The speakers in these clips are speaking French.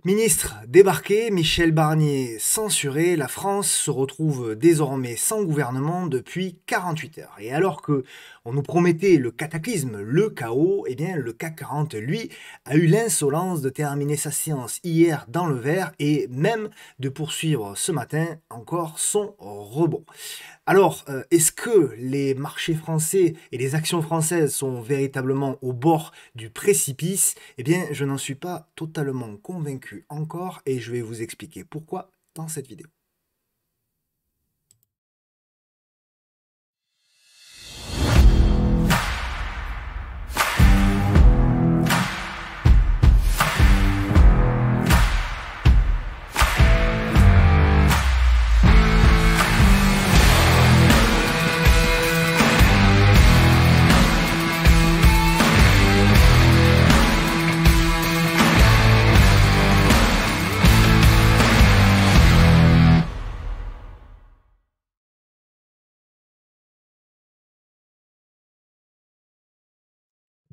Ministre débarqué, Michel Barnier censuré, la France se retrouve désormais sans gouvernement depuis 48 heures. Et alors que on nous promettait le cataclysme, le chaos, eh bien le CAC 40, lui, a eu l'insolence de terminer sa séance hier dans le vert et même de poursuivre ce matin encore son rebond. Alors, est-ce que les marchés français et les actions françaises sont véritablement au bord du précipice? Eh bien, je n'en suis pas totalement convaincu encore et je vais vous expliquer pourquoi dans cette vidéo.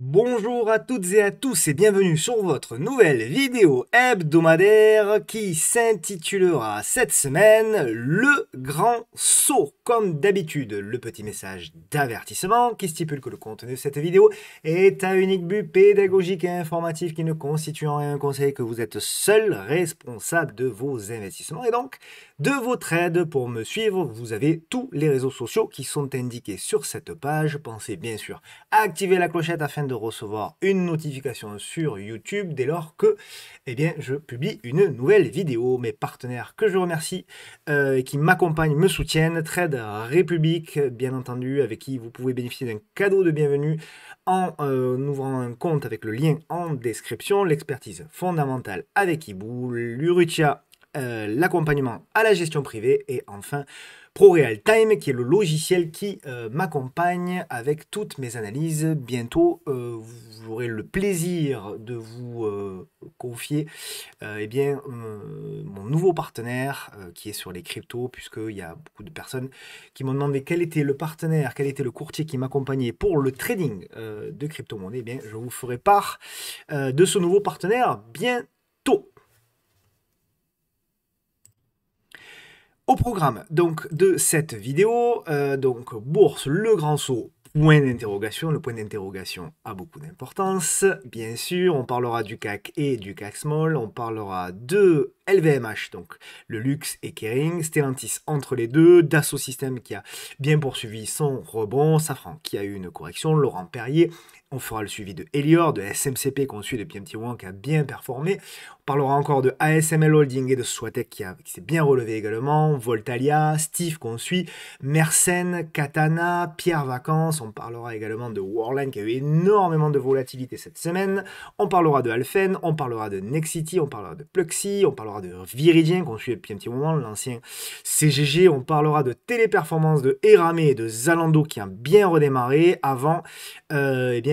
Bonjour à toutes et à tous et bienvenue sur votre nouvelle vidéo hebdomadaire qui s'intitulera cette semaine Le Grand Saut. Comme d'habitude, le petit message d'avertissement qui stipule que le contenu de cette vidéo est à unique but pédagogique et informatif qui ne constitue en rien un conseil, que vous êtes seul responsable de vos investissements et donc de vos trades. Pour me suivre, vous avez tous les réseaux sociaux qui sont indiqués sur cette page. Pensez bien sûr à activer la clochette afin de recevoir une notification sur YouTube dès lors que je publie une nouvelle vidéo. Mes partenaires que je remercie et qui m'accompagnent, me soutiennent, Trade République, bien entendu, avec qui vous pouvez bénéficier d'un cadeau de bienvenue en ouvrant un compte avec le lien en description, l'expertise fondamentale avec Ibou, l'Urutia, l'accompagnement à la gestion privée et enfin ProRealTime qui est le logiciel qui m'accompagne avec toutes mes analyses. Bientôt, vous aurez le plaisir de vous confier mon nouveau partenaire qui est sur les cryptos, puisqu'il y a beaucoup de personnes qui m'ont demandé quel était le partenaire, quel était le courtier qui m'accompagnait pour le trading de crypto-monnaie. Eh bien, je vous ferai part de ce nouveau partenaire bientôt. Au programme donc de cette vidéo, bourse, le grand saut, point d'interrogation. Le point d'interrogation a beaucoup d'importance. Bien sûr, on parlera du CAC et du CAC Small, on parlera de LVMH, donc le luxe et Kering, Stellantis entre les deux, Dassault Systèmes qui a bien poursuivi son rebond, Safran qui a eu une correction, Laurent Perrier. On fera le suivi de Elior, de SMCP qu'on suit depuis un petit moment, qui a bien performé. On parlera encore de ASML Holding et de Swatec qui s'est bien relevé également. Voltalia, Steve qu'on suit, Mersenne, Katana, Pierre Vacances. On parlera également de Worldline qui a eu énormément de volatilité cette semaine. On parlera de Alphen, on parlera de Nexity, on parlera de Pluxee, on parlera de Viridien qu'on suit depuis un petit moment, l'ancien CGG. On parlera de Téléperformance, de Eramé et de Zalando qui a bien redémarré avant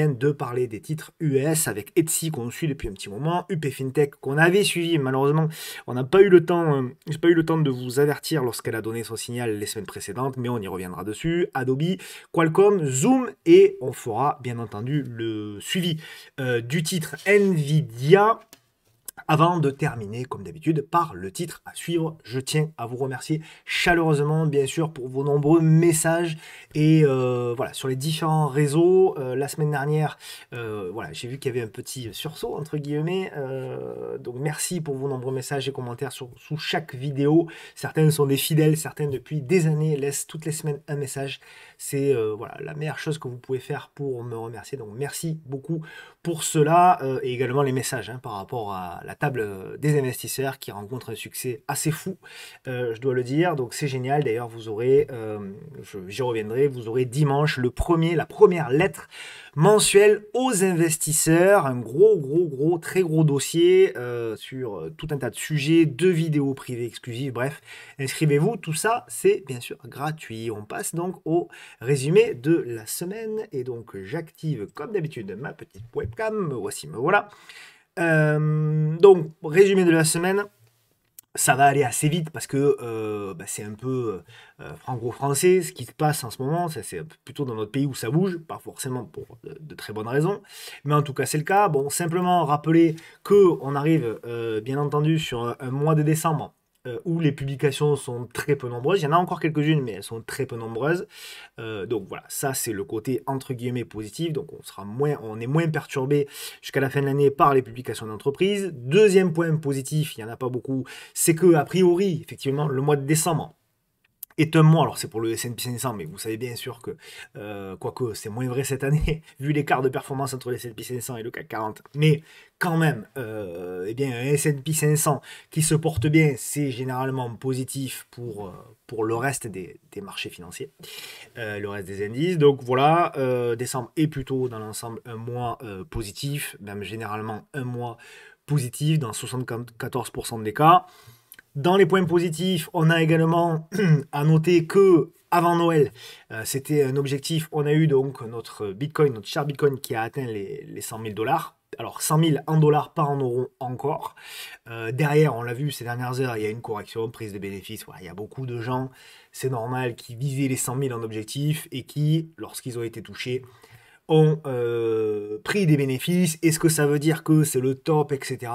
de parler des titres US avec Etsy qu'on suit depuis un petit moment, UP Fintech qu'on avait suivi, malheureusement on n'a pas eu le temps, j'ai pas eu le temps de vous avertir lorsqu'elle a donné son signal les semaines précédentes, mais on y reviendra dessus. Adobe, Qualcomm, Zoom et on fera bien entendu le suivi du titre Nvidia. Avant de terminer, comme d'habitude, par le titre à suivre, je tiens à vous remercier chaleureusement, bien sûr, pour vos nombreux messages et voilà, sur les différents réseaux. La semaine dernière, voilà, j'ai vu qu'il y avait un petit sursaut, entre guillemets. Donc, merci pour vos nombreux messages et commentaires sous chaque vidéo. Certains sont des fidèles, certains depuis des années laissent toutes les semaines un message. C'est voilà, la meilleure chose que vous pouvez faire pour me remercier. Donc, merci beaucoup pour cela et également les messages par rapport à la table des investisseurs qui rencontre un succès assez fou, je dois le dire. Donc c'est génial. D'ailleurs, vous aurez, j'y reviendrai, vous aurez dimanche la première lettre mensuelle aux investisseurs, un gros, très gros dossier sur tout un tas de sujets, de vidéos privées exclusives. Bref, inscrivez-vous. Tout ça, c'est bien sûr gratuit. On passe donc au résumé de la semaine et donc j'active comme d'habitude ma petite webcam. Voici, me voilà. Donc, résumé de la semaine. Ça va aller assez vite parce que bah, c'est un peu franco-français ce qui se passe en ce moment. C'est plutôt dans notre pays où ça bouge, pas forcément pour de très bonnes raisons, mais en tout cas c'est le cas. Bon, simplement rappeler que on arrive bien entendu sur un mois de décembre où les publications sont très peu nombreuses. Il y en a encore quelques-unes, mais elles sont très peu nombreuses. Donc voilà, ça c'est le côté entre guillemets positif. Donc on est moins perturbé jusqu'à la fin de l'année par les publications d'entreprise. Deuxième point positif, il n'y en a pas beaucoup, c'est que a priori, effectivement, le mois de décembre est un mois, alors c'est pour le S&P 500, mais vous savez bien sûr que, quoique c'est moins vrai cette année, vu l'écart de performance entre le S&P 500 et le CAC 40, mais quand même, eh bien, un S&P 500 qui se porte bien, c'est généralement positif pour le reste des marchés financiers, le reste des indices. Donc voilà, décembre est plutôt dans l'ensemble un mois positif, même généralement un mois positif dans 74% des cas. Dans les points positifs, on a également à noter que avant Noël, c'était un objectif. On a eu donc notre Bitcoin, notre cher Bitcoin qui a atteint les 100 000 dollars. Alors 100 000 en dollars, pas en euros encore. Derrière, on l'a vu ces dernières heures, il y a une correction, prise de bénéfices. Voilà, il y a beaucoup de gens, c'est normal, qui visaient les 100 000 en objectif et qui, lorsqu'ils ont été touchés, ont pris des bénéfices. Est-ce que ça veut dire que c'est le top, etc.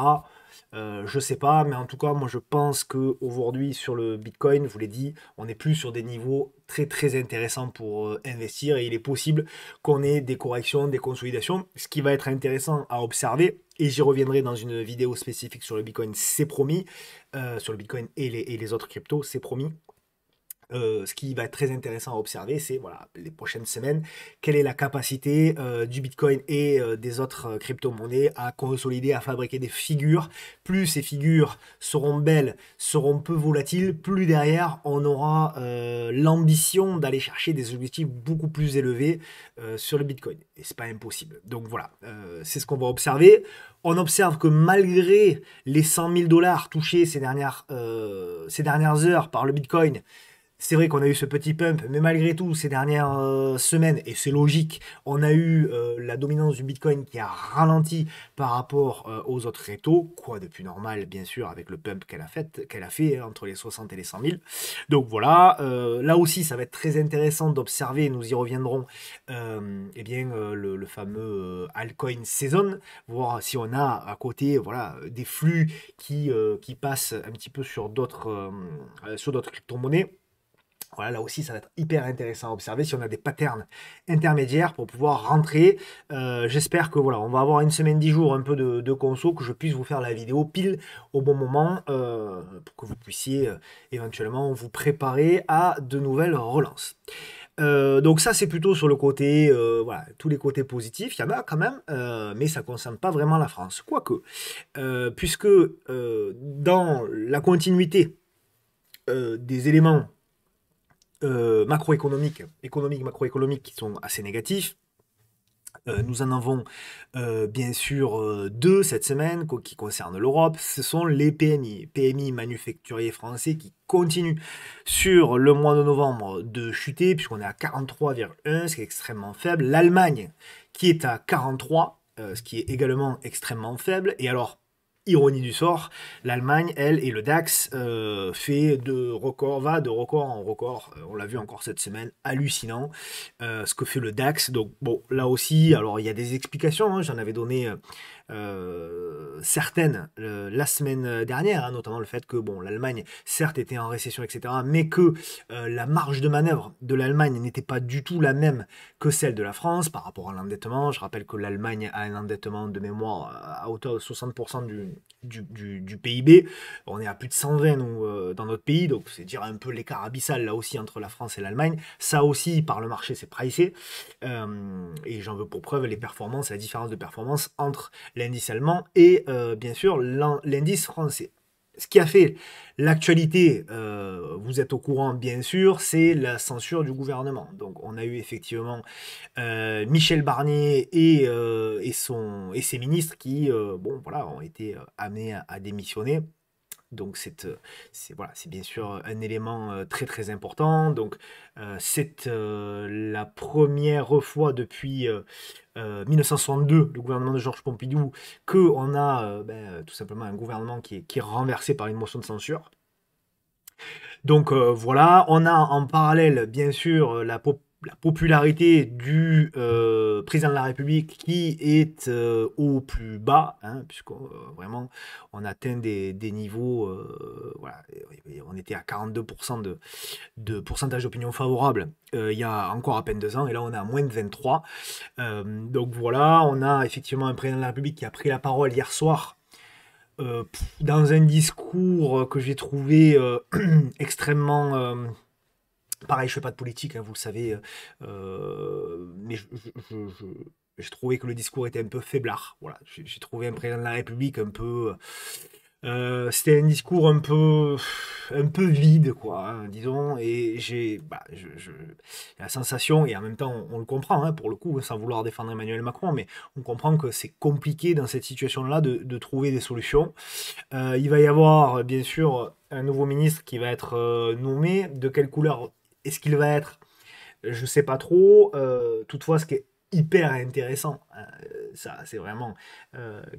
Je sais pas, mais en tout cas, moi je pense que aujourd'hui sur le Bitcoin, je vous l'ai dit, on n'est plus sur des niveaux très très intéressants pour investir et il est possible qu'on ait des corrections, des consolidations. Ce qui va être intéressant à observer, et j'y reviendrai dans une vidéo spécifique sur le Bitcoin, c'est promis, sur le Bitcoin et les autres cryptos, c'est promis. Ce qui va être très intéressant à observer, c'est voilà, les prochaines semaines, quelle est la capacité du Bitcoin et des autres crypto-monnaies à consolider, à fabriquer des figures. Plus ces figures seront belles, seront peu volatiles, plus derrière on aura l'ambition d'aller chercher des objectifs beaucoup plus élevés sur le Bitcoin. Et c'est pas impossible. Donc voilà, c'est ce qu'on va observer. On observe que malgré les 100 000 dollars touchés ces dernières heures par le Bitcoin, c'est vrai qu'on a eu ce petit pump, mais malgré tout, ces dernières semaines, et c'est logique, on a eu la dominance du Bitcoin qui a ralenti par rapport aux autres cryptos, quoi de plus normal, bien sûr, avec le pump qu'elle a fait hein, entre les 60 et les 100 000. Donc voilà, là aussi, ça va être très intéressant d'observer, nous y reviendrons, eh bien, le fameux altcoin season, voir si on a à côté, voilà, des flux qui passent un petit peu sur d'autres crypto-monnaies. Voilà, là aussi, ça va être hyper intéressant à observer si on a des patterns intermédiaires pour pouvoir rentrer. J'espère que voilà, on va avoir une semaine, 10 jours, un peu de conso, que je puisse vous faire la vidéo pile au bon moment pour que vous puissiez éventuellement vous préparer à de nouvelles relances. Donc ça, c'est plutôt sur le côté, voilà, tous les côtés positifs, il y en a quand même, mais ça ne concerne pas vraiment la France. Quoique, puisque dans la continuité des éléments économiques, macroéconomiques qui sont assez négatifs. Nous en avons bien sûr deux cette semaine qui concernent l'Europe. Ce sont les PMI, PMI manufacturier français qui continuent sur le mois de novembre de chuter puisqu'on est à 43,1, ce qui est extrêmement faible. L'Allemagne qui est à 43, ce qui est également extrêmement faible. Et alors, ironie du sort, l'Allemagne, elle, et le DAX va de record en record. On l'a vu encore cette semaine, hallucinant ce que fait le DAX. Donc bon, là aussi, alors il y a des explications, hein, j'en avais donné certaines la semaine dernière, hein, notamment le fait que bon, l'Allemagne, certes, était en récession, etc., mais que la marge de manœuvre de l'Allemagne n'était pas du tout la même que celle de la France par rapport à l'endettement. Je rappelle que l'Allemagne a un endettement de mémoire à hauteur de 60% du PIB. On est à plus de 120 nous, dans notre pays, donc c'est dire un peu l'écart abyssal là aussi entre la France et l'Allemagne. Ça aussi, par le marché, c'est pricé. Et j'en veux pour preuve les performances, la différence de performance entre l'indice allemand et bien sûr l'indice français. Ce qui a fait l'actualité, vous êtes au courant bien sûr, c'est la censure du gouvernement. Donc on a eu effectivement Michel Barnier et ses ministres qui bon, voilà, ont été amenés à démissionner. Donc voilà, c'est bien sûr un élément très très important. Donc c'est la première fois depuis 1962, le gouvernement de Georges Pompidou, qu'on a tout simplement un gouvernement qui est renversé par une motion de censure. Donc voilà, on a en parallèle, bien sûr, la popularité du président de la République qui est au plus bas, hein, puisqu'on vraiment on atteint des niveaux, voilà, on était à 42% de pourcentage d'opinion favorable il y a encore à peine 2 ans, et là on est à moins de 23. Donc voilà, on a effectivement un président de la République qui a pris la parole hier soir dans un discours que j'ai trouvé extrêmement... pareil, je fais pas de politique, hein, vous le savez, mais j'ai trouvé que le discours était un peu faiblard. Voilà, j'ai trouvé un président de la République un peu... c'était un discours un peu vide, quoi, hein, disons, et j'ai la sensation, et en même temps on le comprend, hein, pour le coup, sans vouloir défendre Emmanuel Macron, mais on comprend que c'est compliqué dans cette situation-là de trouver des solutions. Il va y avoir, bien sûr, un nouveau ministre qui va être nommé. De quelle couleur est-ce qu'il va être? Je ne sais pas trop. Toutefois, ce qui est hyper intéressant, ça c'est vraiment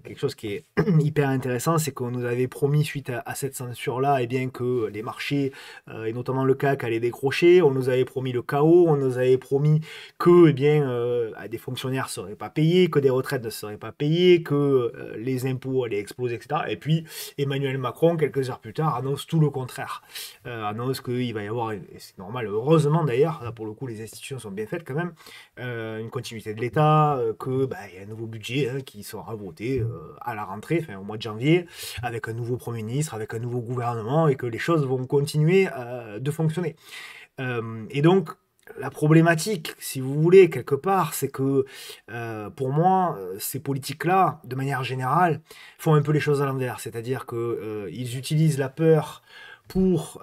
quelque chose qui est hyper intéressant, c'est qu'on nous avait promis suite à cette censure-là, et bien que les marchés, et notamment le CAC, allaient décrocher. On nous avait promis le chaos, on nous avait promis que des fonctionnaires ne seraient pas payés, que des retraites ne seraient pas payées, que les impôts allaient exploser, etc. Et puis Emmanuel Macron, quelques heures plus tard, annonce tout le contraire. Annonce qu'il va y avoir, et c'est normal, heureusement d'ailleurs, là pour le coup les institutions sont bien faites quand même, une continuité de l'État, il y a un nouveau budget, hein, qui sera voté à la rentrée, enfin au mois de janvier, avec un nouveau Premier ministre, avec un nouveau gouvernement, et que les choses vont continuer de fonctionner. Et donc, la problématique, si vous voulez, quelque part, c'est que pour moi, ces politiques-là, de manière générale, font un peu les choses à l'envers. C'est-à-dire qu'ils utilisent la peur pour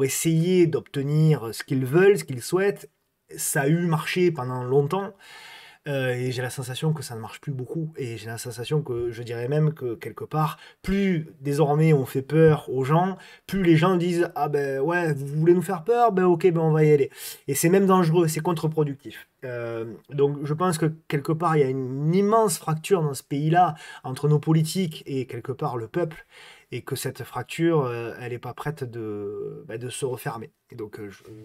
essayer d'obtenir ce qu'ils veulent, ce qu'ils souhaitent. Ça a eu marché pendant longtemps. Et j'ai la sensation que ça ne marche plus beaucoup. Et j'ai la sensation que, je dirais même que quelque part, plus désormais on fait peur aux gens, plus les gens disent ah ben ouais, vous voulez nous faire peur, ben ok, ben on va y aller. Et c'est même dangereux, c'est contre-productif. Donc je pense que quelque part il y a une immense fracture dans ce pays-là entre nos politiques et quelque part le peuple, et que cette fracture, elle n'est pas prête de se refermer. Et donc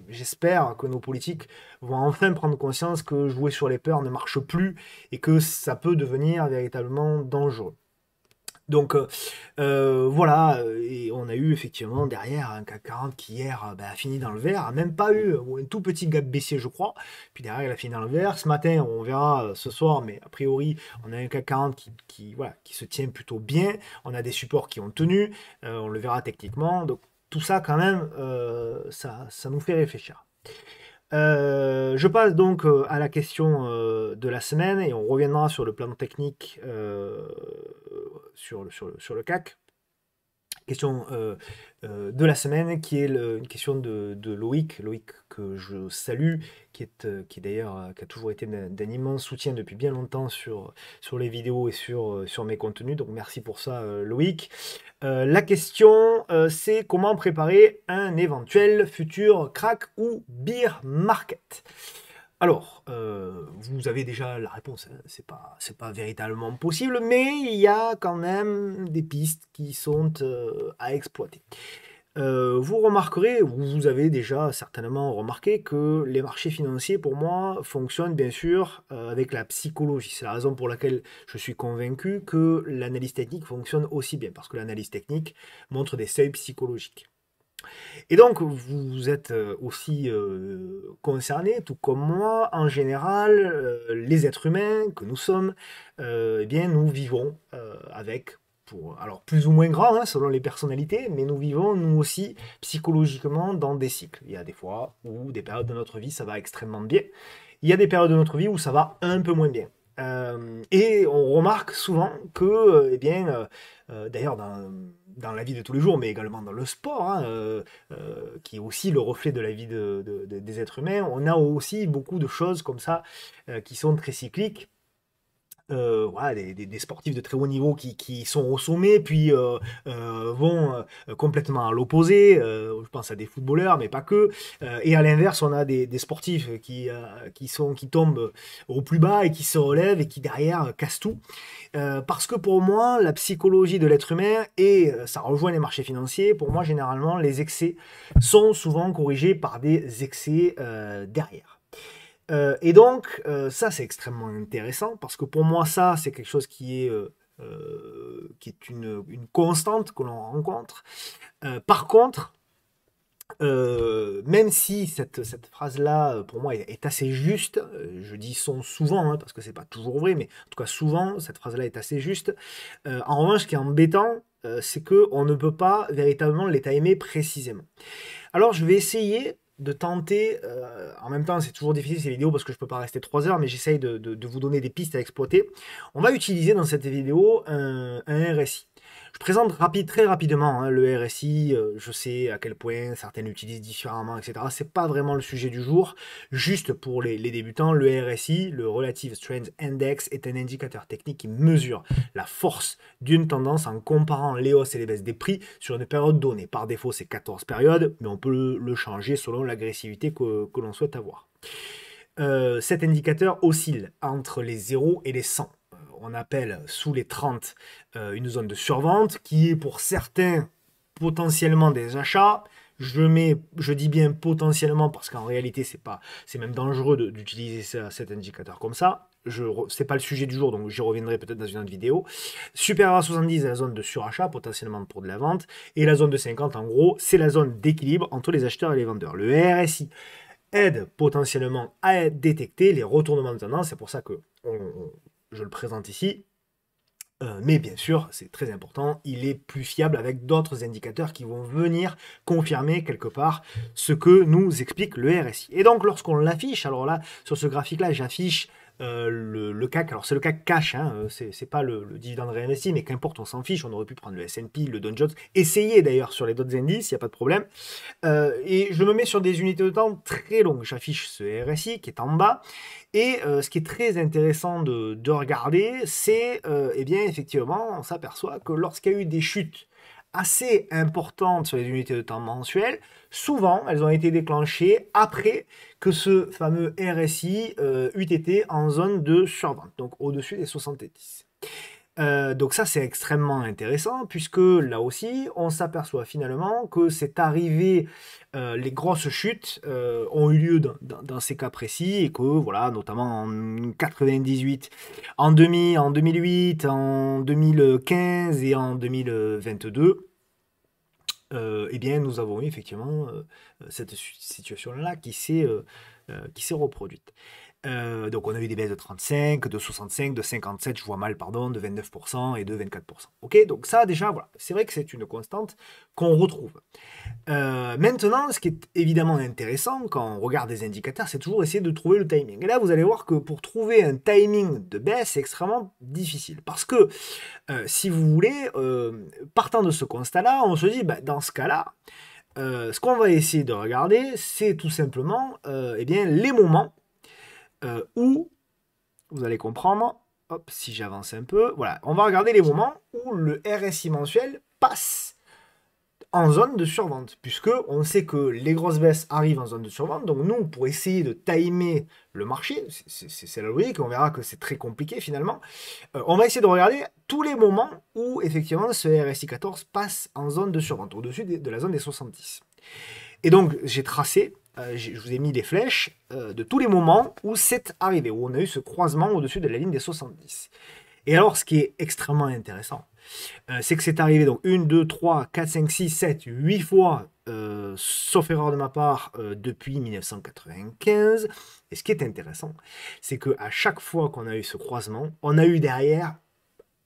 j'espère que nos politiques vont enfin prendre conscience que jouer sur les peurs ne marche plus, et que ça peut devenir véritablement dangereux. Donc voilà, et on a eu effectivement derrière un CAC 40 qui hier a fini dans le vert, a même pas eu un tout petit gap baissier je crois, puis derrière il a fini dans le vert. Ce matin on verra ce soir, mais a priori on a un CAC 40 voilà, qui se tient plutôt bien, on a des supports qui ont tenu, on le verra techniquement, donc tout ça quand même, ça nous fait réfléchir. Je passe donc à la question de la semaine, et on reviendra sur le plan technique sur le CAC. Question de la semaine qui est une question de Loïc que je salue, qui est d'ailleurs qui a toujours été d'un immense soutien depuis bien longtemps sur les vidéos et sur mes contenus, donc merci pour ça Loïc. La question c'est comment préparer un éventuel futur crack ou bear market. Alors, vous avez déjà la réponse, hein. C'est pas véritablement possible, mais il y a quand même des pistes qui sont à exploiter. Vous remarquerez, vous avez déjà certainement remarqué que les marchés financiers, pour moi, fonctionnent bien sûr avec la psychologie. C'est la raison pour laquelle je suis convaincu que l'analyse technique fonctionne aussi bien, parce que l'analyse technique montre des seuils psychologiques. Et donc, vous êtes aussi concernés, tout comme moi, en général, les êtres humains que nous sommes, nous vivons avec, alors plus ou moins grand, hein, selon les personnalités, mais nous vivons, nous aussi, psychologiquement, dans des cycles. Il y a des fois où des périodes de notre vie, ça va extrêmement bien. Il y a des périodes de notre vie où ça va un peu moins bien. Et on remarque souvent que, d'ailleurs dans la vie de tous les jours, mais également dans le sport, hein, qui est aussi le reflet de la vie des êtres humains, on a aussi beaucoup de choses comme ça qui sont très cycliques. voilà, des sportifs de très haut niveau qui sont au sommet, puis vont complètement à l'opposé. Je pense à des footballeurs, mais pas que. Et à l'inverse, on a des sportifs qui tombent au plus bas et qui se relèvent et qui derrière cassent tout. Parce que pour moi, la psychologie de l'être humain, et ça rejoint les marchés financiers, pour moi, généralement, les excès sont souvent corrigés par des excès derrière. Et donc, ça, c'est extrêmement intéressant parce que pour moi, ça, c'est quelque chose qui est une constante que l'on rencontre. Par contre, même si cette phrase-là, pour moi, est assez juste, je dis souvent, hein, parce que c'est pas toujours vrai, mais en tout cas souvent, cette phrase-là est assez juste. En revanche, ce qui est embêtant, c'est qu'on ne peut pas véritablement les timer précisément. Alors, je vais essayer de tenter, en même temps, c'est toujours difficile ces vidéos parce que je peux pas rester 3 heures, mais j'essaye de vous donner des pistes à exploiter. On va utiliser dans cette vidéo un RSI. Je présente très rapidement hein, le RSI, je sais à quel point certains l'utilisent différemment, etc. C'est pas vraiment le sujet du jour. Juste pour les débutants, le RSI, le Relative Strength Index, est un indicateur technique qui mesure la force d'une tendance en comparant les hausses et les baisses des prix sur une période donnée. Par défaut, c'est 14 périodes, mais on peut le changer selon l'agressivité que l'on souhaite avoir. Cet indicateur oscille entre les 0 et les 100. On appelle sous les 30 une zone de survente qui est pour certains potentiellement des achats. Je dis bien potentiellement parce qu'en réalité c'est même dangereux d'utiliser cet indicateur comme ça. C'est pas le sujet du jour, donc j'y reviendrai peut-être dans une autre vidéo. Supérieur à 70, la zone de surachat, potentiellement pour de la vente. Et la zone de 50, en gros, c'est la zone d'équilibre entre les acheteurs et les vendeurs. Le RSI aide potentiellement à détecter les retournements de tendance. C'est pour ça que je le présente ici. Mais bien sûr, c'est très important, il est plus fiable avec d'autres indicateurs qui vont venir confirmer quelque part ce que nous explique le RSI. Et donc lorsqu'on l'affiche, alors là, sur ce graphique-là, j'affiche le CAC, alors c'est le CAC cash, hein, c'est pas le dividende réinvesti, mais qu'importe, on s'en fiche, on aurait pu prendre le S&P, le Dow Jones, essayez d'ailleurs sur les autres indices, il n'y a pas de problème. Et je me mets sur des unités de temps très longues, j'affiche ce RSI qui est en bas, et ce qui est très intéressant de regarder, c'est, eh bien, effectivement, on s'aperçoit que lorsqu'il y a eu des chutes assez importantes sur les unités de temps mensuelles, souvent, elles ont été déclenchées après que ce fameux RSI eût été en zone de survente, donc au-dessus des 70. Donc ça, c'est extrêmement intéressant, puisque là aussi, on s'aperçoit finalement que c'est arrivé, les grosses chutes ont eu lieu dans ces cas précis, et que voilà, notamment en 98, en 2008, en 2015 et en 2022, eh bien, nous avons eu effectivement cette situation-là qui s'est reproduite. Donc on a eu des baisses de 35, de 65, de 57, je vois mal, pardon, de 29% et de 24%. Ok, donc ça déjà, voilà, c'est vrai que c'est une constante qu'on retrouve. Maintenant, ce qui est évidemment intéressant quand on regarde des indicateurs, c'est toujours essayer de trouver le timing. Et là, vous allez voir que pour trouver un timing de baisse, c'est extrêmement difficile. Parce que, si vous voulez, partant de ce constat-là, on se dit, bah, dans ce cas-là, ce qu'on va essayer de regarder, c'est tout simplement eh bien, les moments où, vous allez comprendre, hop, si j'avance un peu, voilà, on va regarder les moments où le RSI mensuel passe en zone de survente, puisque on sait que les grosses baisses arrivent en zone de survente, donc nous, pour essayer de timer le marché, c'est la logique, on verra que c'est très compliqué finalement, on va essayer de regarder tous les moments où effectivement ce RSI 14 passe en zone de survente, au-dessus de la zone des 70. Et donc j'ai tracé, je vous ai mis des flèches de tous les moments où c'est arrivé, où on a eu ce croisement au-dessus de la ligne des 70. Et alors, ce qui est extrêmement intéressant, c'est que c'est arrivé donc 1, 2, 3, 4, 5, 6, 7, 8 fois, sauf erreur de ma part, depuis 1995. Et ce qui est intéressant, c'est qu'à chaque fois qu'on a eu ce croisement, on a eu derrière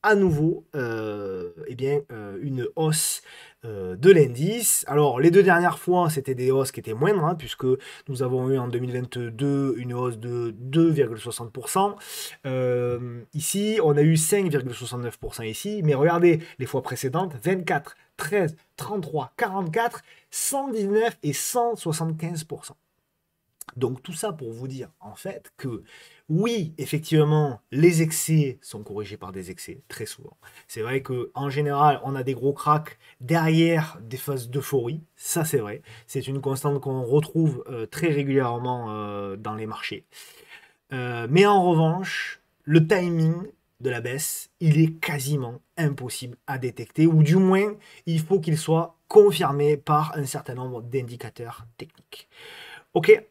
à nouveau eh bien, une hausse de l'indice. Alors, les deux dernières fois, c'était des hausses qui étaient moindres, hein, puisque nous avons eu en 2022 une hausse de 2,60%. Ici, on a eu 5,69% ici, mais regardez les fois précédentes, 24, 13, 33, 44, 119 et 175%. Donc tout ça pour vous dire en fait que Oui, effectivement, les excès sont corrigés par des excès, très souvent. C'est vrai qu'en général, on a des gros cracks derrière des phases d'euphorie, ça c'est vrai. C'est une constante qu'on retrouve très régulièrement dans les marchés. Mais en revanche, le timing de la baisse, il est quasiment impossible à détecter, ou du moins, il faut qu'il soit confirmé par un certain nombre d'indicateurs techniques. Ok,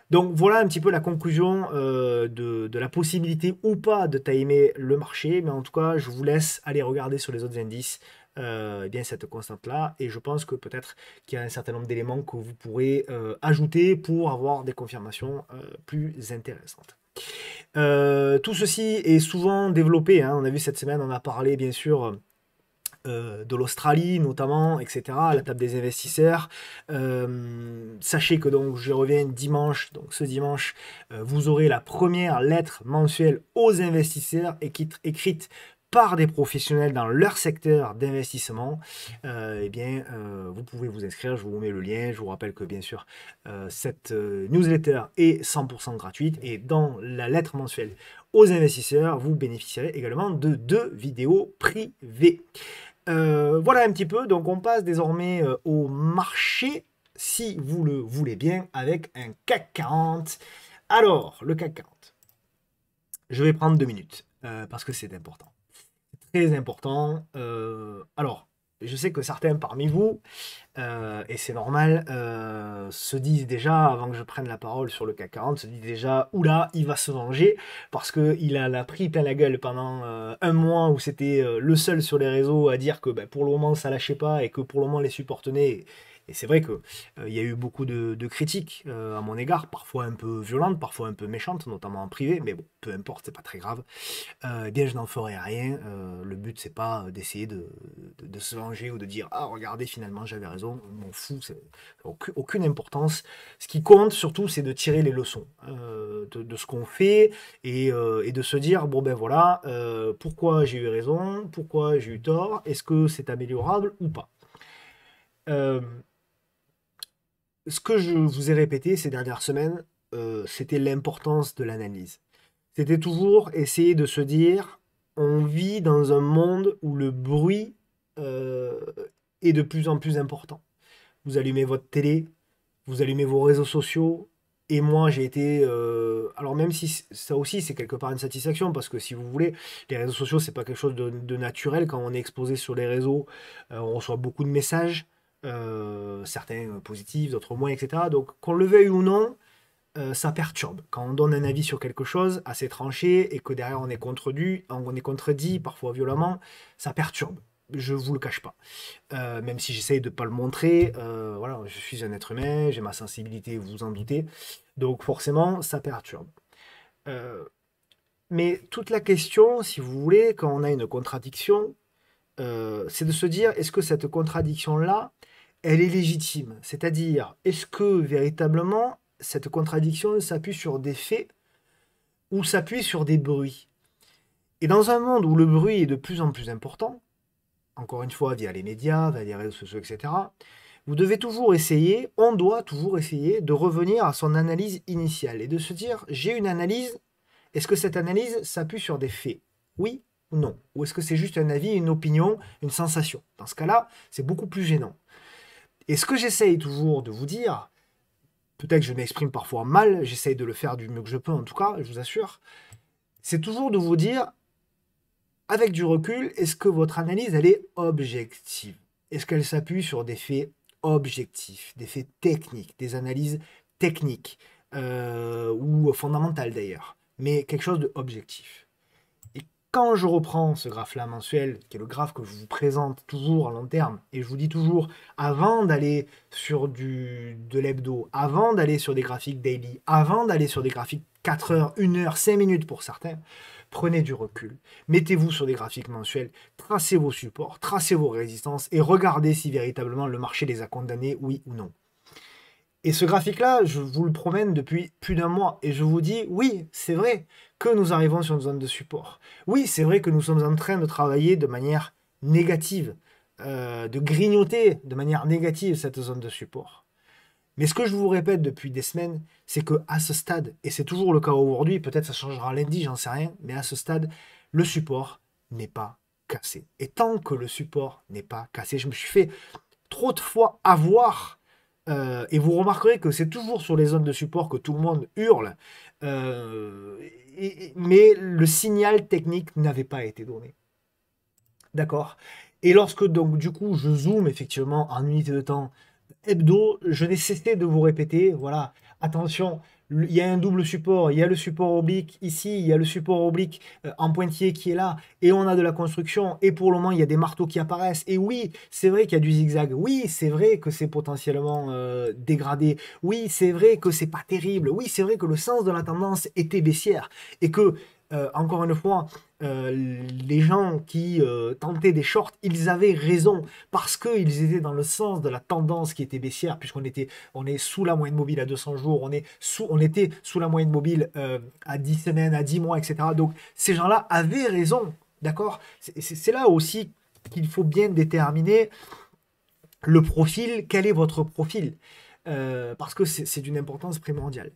donc voilà un petit peu la conclusion de la possibilité ou pas de timer le marché, mais en tout cas, je vous laisse aller regarder sur les autres indices eh bien cette constante-là, et je pense que peut-être qu'il y a un certain nombre d'éléments que vous pourrez ajouter pour avoir des confirmations plus intéressantes. Tout ceci est souvent développé, hein. On a vu cette semaine, on a parlé bien sûr de l'Australie notamment, etc., à la table des investisseurs. Sachez que donc je reviens dimanche, donc ce dimanche, vous aurez la première lettre mensuelle aux investisseurs écrite par des professionnels dans leur secteur d'investissement. Eh bien, vous pouvez vous inscrire, je vous mets le lien. Je vous rappelle que bien sûr, cette newsletter est 100% gratuite, et dans la lettre mensuelle aux investisseurs, vous bénéficierez également de 2 vidéos privées. Voilà un petit peu, donc on passe désormais au marché, si vous le voulez bien, avec un CAC 40. Alors, le CAC 40, je vais prendre 2 minutes, parce que c'est important. Très important. Alors, je sais que certains parmi vous, et c'est normal, se disent déjà, avant que je prenne la parole sur le CAC 40, se disent déjà, oula, il va se venger, parce qu'il a pris plein la gueule pendant un mois où c'était le seul sur les réseaux à dire que pour le moment ça lâchait pas, et que pour le moment les supports tenaient. Et c'est vrai que il y a eu beaucoup de critiques à mon égard, parfois un peu violentes, parfois un peu méchantes, notamment en privé, mais bon, peu importe, c'est pas très grave. Eh bien, je n'en ferai rien. Le but, c'est pas d'essayer de se venger ou de dire ah, regardez, finalement, j'avais raison. Je m'en fous, c'est aucune importance. Ce qui compte surtout, c'est de tirer les leçons de ce qu'on fait, et de se dire bon, ben voilà, pourquoi j'ai eu raison, pourquoi j'ai eu tort, est-ce que c'est améliorable ou pas. Euh, Ce que je vous ai répété ces dernières semaines, c'était l'importance de l'analyse. C'était toujours essayer de se dire, on vit dans un monde où le bruit euh, est de plus en plus important. Vous allumez votre télé, vous allumez vos réseaux sociaux, et moi j'ai été... alors même si ça aussi c'est quelque part une satisfaction, parce que si vous voulez, les réseaux sociaux c'est pas quelque chose de naturel. Quand on est exposé sur les réseaux, on reçoit beaucoup de messages, certains positifs, d'autres moins, etc. Donc qu'on le veuille ou non, ça perturbe. Quand on donne un avis sur quelque chose assez tranché, et que derrière on est contredit parfois violemment, ça perturbe. Je vous le cache pas. Même si j'essaye de ne pas le montrer, voilà, je suis un être humain, j'ai ma sensibilité, vous vous en doutez. Donc forcément, ça perturbe. Euh, mais toute la question, si vous voulez, quand on a une contradiction, c'est de se dire, est-ce que cette contradiction-là, elle est légitime? C'est-à-dire, est-ce que véritablement, cette contradiction s'appuie sur des faits ou s'appuie sur des bruits? Et dans un monde où le bruit est de plus en plus important, encore une fois, via les médias, via les réseaux sociaux, etc., vous devez toujours essayer, on doit toujours essayer de revenir à son analyse initiale et de se dire, j'ai une analyse, est-ce que cette analyse s'appuie sur des faits? Oui ou non? Ou est-ce que c'est juste un avis, une opinion, une sensation? Dans ce cas-là, c'est beaucoup plus gênant. Et ce que j'essaye toujours de vous dire, peut-être que je m'exprime parfois mal, j'essaye de le faire du mieux que je peux en tout cas, je vous assure, c'est toujours de vous dire, avec du recul, est-ce que votre analyse, elle est objective? Est-ce qu'elle s'appuie sur des faits objectifs, des faits techniques, des analyses techniques, ou fondamentales d'ailleurs, mais quelque chose de objectif? Et quand je reprends ce graphe-là mensuel, qui est le graphe que je vous présente toujours à long terme, et je vous dis toujours, avant d'aller sur de l'hebdo, avant d'aller sur des graphiques daily, avant d'aller sur des graphiques 4 heures, 1 heure, 5 minutes pour certains, prenez du recul, mettez-vous sur des graphiques mensuels, tracez vos supports, tracez vos résistances, et regardez si véritablement le marché les a condamnés, oui ou non. Et ce graphique-là, je vous le promène depuis plus d'un mois, et je vous dis, oui, c'est vrai que nous arrivons sur une zone de support. Oui, c'est vrai que nous sommes en train de travailler de manière négative, de grignoter de manière négative cette zone de support. Mais ce que je vous répète depuis des semaines, c'est que à ce stade, et c'est toujours le cas aujourd'hui, peut-être ça changera lundi, j'en sais rien, mais à ce stade, le support n'est pas cassé. Et tant que le support n'est pas cassé, je me suis fait trop de fois avoir, et vous remarquerez que c'est toujours sur les zones de support que tout le monde hurle, euh, mais le signal technique n'avait pas été donné. D'accord? Et lorsque donc du coup je zoome effectivement en unité de temps hebdo, je n'ai cessé de vous répéter, voilà, attention, il y a un double support, il y a le support oblique ici, il y a le support oblique en pointillé qui est là, et on a de la construction, et pour le moment il y a des marteaux qui apparaissent, et oui, c'est vrai qu'il y a du zigzag, oui, c'est vrai que c'est potentiellement dégradé, oui, c'est vrai que c'est pas terrible, oui, c'est vrai que le sens de la tendance était baissière, et que, encore une fois, les gens qui tentaient des shorts, ils avaient raison parce qu'ils étaient dans le sens de la tendance qui était baissière, on est sous la moyenne mobile à 200 jours, on était sous la moyenne mobile à 10 semaines, à 10 mois, etc. Donc ces gens-là avaient raison, d'accord? C'est là aussi qu'il faut bien déterminer le profil, quel est votre profil, parce que c'est d'une importance primordiale.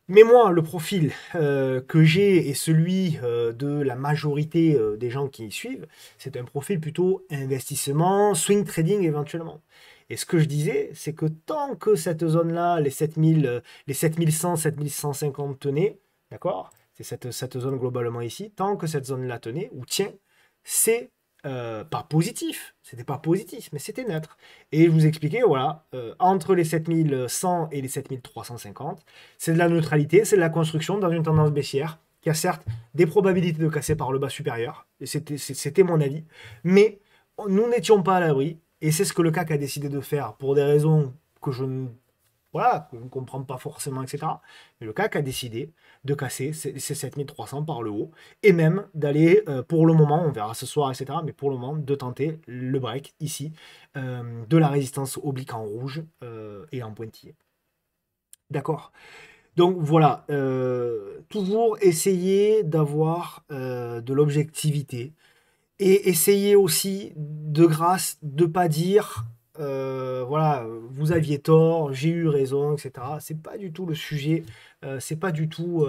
Mais moi, le profil que j'ai et celui de la majorité des gens qui y suivent, c'est un profil plutôt investissement, swing trading éventuellement. Et ce que je disais, c'est que tant que cette zone-là, les 7000, les 7100, 7150 tenaient, d'accord? C'est cette zone globalement ici, tant que cette zone-là tenait, ou tient, c'est pas positif. C'était pas positif, mais c'était neutre. Et je vous expliquais, voilà, entre les 7100 et les 7350, c'est de la neutralité, c'est de la construction dans une tendance baissière qui a certes des probabilités de casser par le bas supérieur, et c'était mon avis, mais nous n'étions pas à l'abri, et c'est ce que le CAC a décidé de faire pour des raisons que je ne voilà, que je ne comprends pas forcément, etc. Mais le CAC a décidé de casser ces 7300 par le haut, et même d'aller, pour le moment, on verra ce soir, etc., mais pour le moment, de tenter le break ici, de la résistance oblique en rouge et en pointillé. D'accord? Donc voilà, toujours essayer d'avoir de l'objectivité et essayer aussi de grâce de pas dire voilà, vous aviez tort, j'ai eu raison, etc. C'est pas du tout le sujet, c'est pas du tout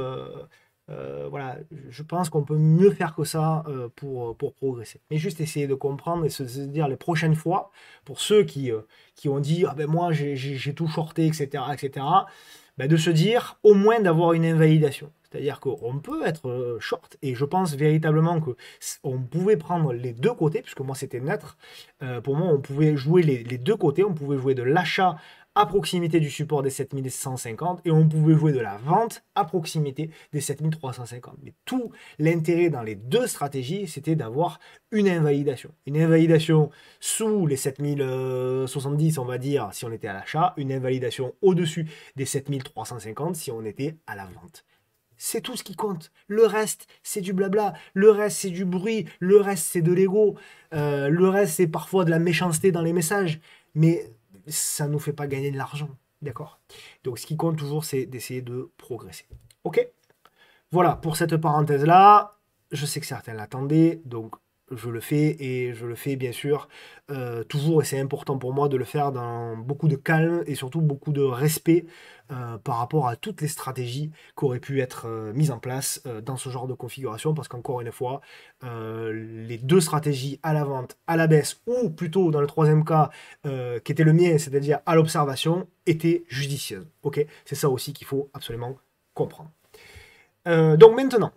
voilà, je pense qu'on peut mieux faire que ça pour progresser. Mais juste essayer de comprendre et se dire les prochaines fois, pour ceux qui ont dit ah ben moi j'ai tout shorté, etc., etc., ben de se dire au moins d'avoir une invalidation. C'est-à-dire qu'on peut être short, et je pense véritablement que on pouvait prendre les deux côtés, puisque moi c'était neutre. Pour moi, on pouvait jouer les deux côtés, on pouvait jouer de l'achat à proximité du support des 7150 et on pouvait jouer de la vente à proximité des 7350. Mais tout l'intérêt dans les deux stratégies, c'était d'avoir une invalidation. Une invalidation sous les 7070, on va dire, si on était à l'achat, une invalidation au-dessus des 7350 si on était à la vente. C'est tout ce qui compte. Le reste, c'est du blabla. Le reste, c'est du bruit. Le reste, c'est de l'ego. Le reste, c'est parfois de la méchanceté dans les messages. Mais ça ne nous fait pas gagner de l'argent. D'accord? Donc, ce qui compte toujours, c'est d'essayer de progresser. OK? Voilà, pour cette parenthèse-là, je sais que certains l'attendaient, donc je le fais, et je le fais bien sûr toujours, et c'est important pour moi de le faire dans beaucoup de calme et surtout beaucoup de respect par rapport à toutes les stratégies qui auraient pu être mises en place dans ce genre de configuration, parce qu'encore une fois, les deux stratégies à la vente, à la baisse, ou plutôt dans le troisième cas, qui était le mien, c'est-à-dire à l'observation, étaient judicieuses. Ok, c'est ça aussi qu'il faut absolument comprendre. Donc maintenant,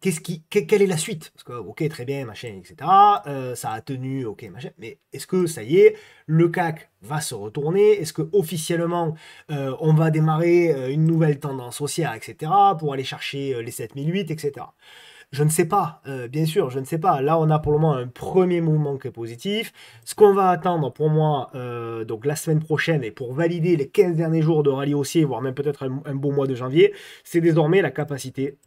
quelle est la suite? Parce que, ok, très bien, machin, etc. Ça a tenu, ok, machin. Mais est-ce que ça y est, le CAC va se retourner? Est-ce que officiellement, on va démarrer une nouvelle tendance haussière, etc. pour aller chercher les 7008, etc. Je ne sais pas, bien sûr, je ne sais pas. Là, on a pour le moment un premier mouvement qui est positif. Ce qu'on va attendre pour moi, donc la semaine prochaine, et pour valider les 15 derniers jours de rallye haussier, voire même peut-être un beau mois de janvier, c'est désormais la capacité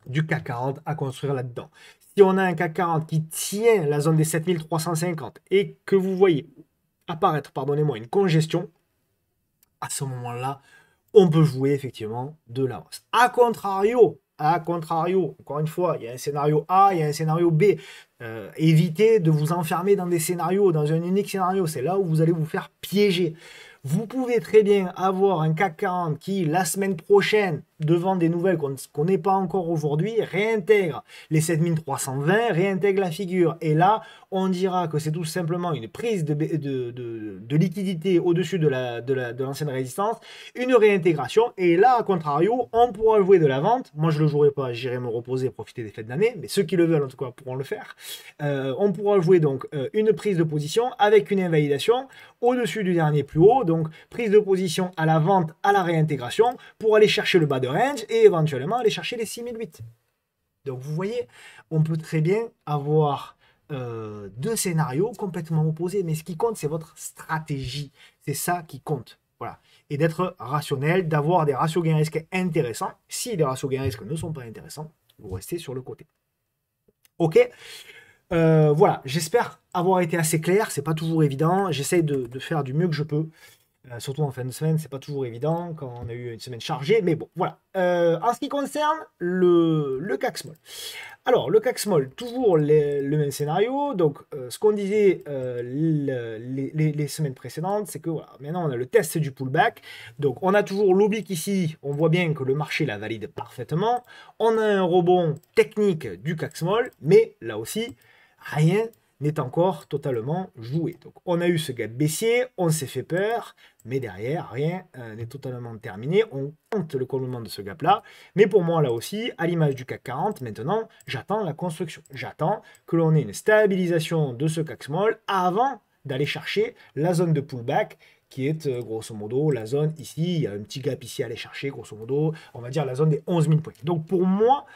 du CAC 40 à construire là-dedans. Si on a un CAC 40 qui tient la zone des 7350 et que vous voyez apparaître, pardonnez-moi, une congestion, à ce moment-là, on peut jouer effectivement de la hausse. A contrario, encore une fois, il y a un scénario A, il y a un scénario B. Évitez de vous enfermer dans des scénarios, dans un unique scénario. C'est là où vous allez vous faire piéger. Vous pouvez très bien avoir un CAC 40 qui, la semaine prochaine, devant des nouvelles qu'on n'est pas encore aujourd'hui, réintègre les 7320, réintègre la figure. Et là, on dira que c'est tout simplement une prise de liquidité au-dessus de l'ancienne résistance, une réintégration. Et là, à contrario, on pourra jouer de la vente. Moi, je ne le jouerai pas, j'irai me reposer et profiter des fêtes d'année. Mais ceux qui le veulent, en tout cas, pourront le faire. On pourra jouer donc une prise de position avec une invalidation au-dessus du dernier plus haut. Donc, prise de position à la vente, à la réintégration, pour aller chercher le bas de range et éventuellement aller chercher les 6008. Donc, vous voyez, on peut très bien avoir deux scénarios complètement opposés, mais ce qui compte, c'est votre stratégie. C'est ça qui compte. Voilà. Et d'être rationnel, d'avoir des ratios gain-risque intéressants. Si les ratios gain-risque ne sont pas intéressants, vous restez sur le côté. Ok. Voilà, j'espère avoir été assez clair. C'est pas toujours évident. J'essaye de faire du mieux que je peux. Surtout en fin de semaine, c'est pas toujours évident quand on a eu une semaine chargée, mais bon, voilà. En ce qui concerne le CAC Small. Alors, le CAC Small, toujours le même scénario. Donc, ce qu'on disait les semaines précédentes, c'est que voilà, maintenant on a le test du pullback. Donc, on a toujours l'oblique ici. On voit bien que le marché la valide parfaitement. On a un rebond technique du CAC Small, mais là aussi, rien n'est encore totalement joué. Donc on a eu ce gap baissier, on s'est fait peur, mais derrière, rien n'est totalement terminé. On compte le comblement de ce gap-là. Mais pour moi, là aussi, à l'image du CAC 40, maintenant, j'attends la construction. J'attends que l'on ait une stabilisation de ce CAC Small avant d'aller chercher la zone de pullback qui est grosso modo la zone ici. Il y a un petit gap ici à aller chercher, grosso modo, on va dire la zone des 11 000 points. Donc pour moi,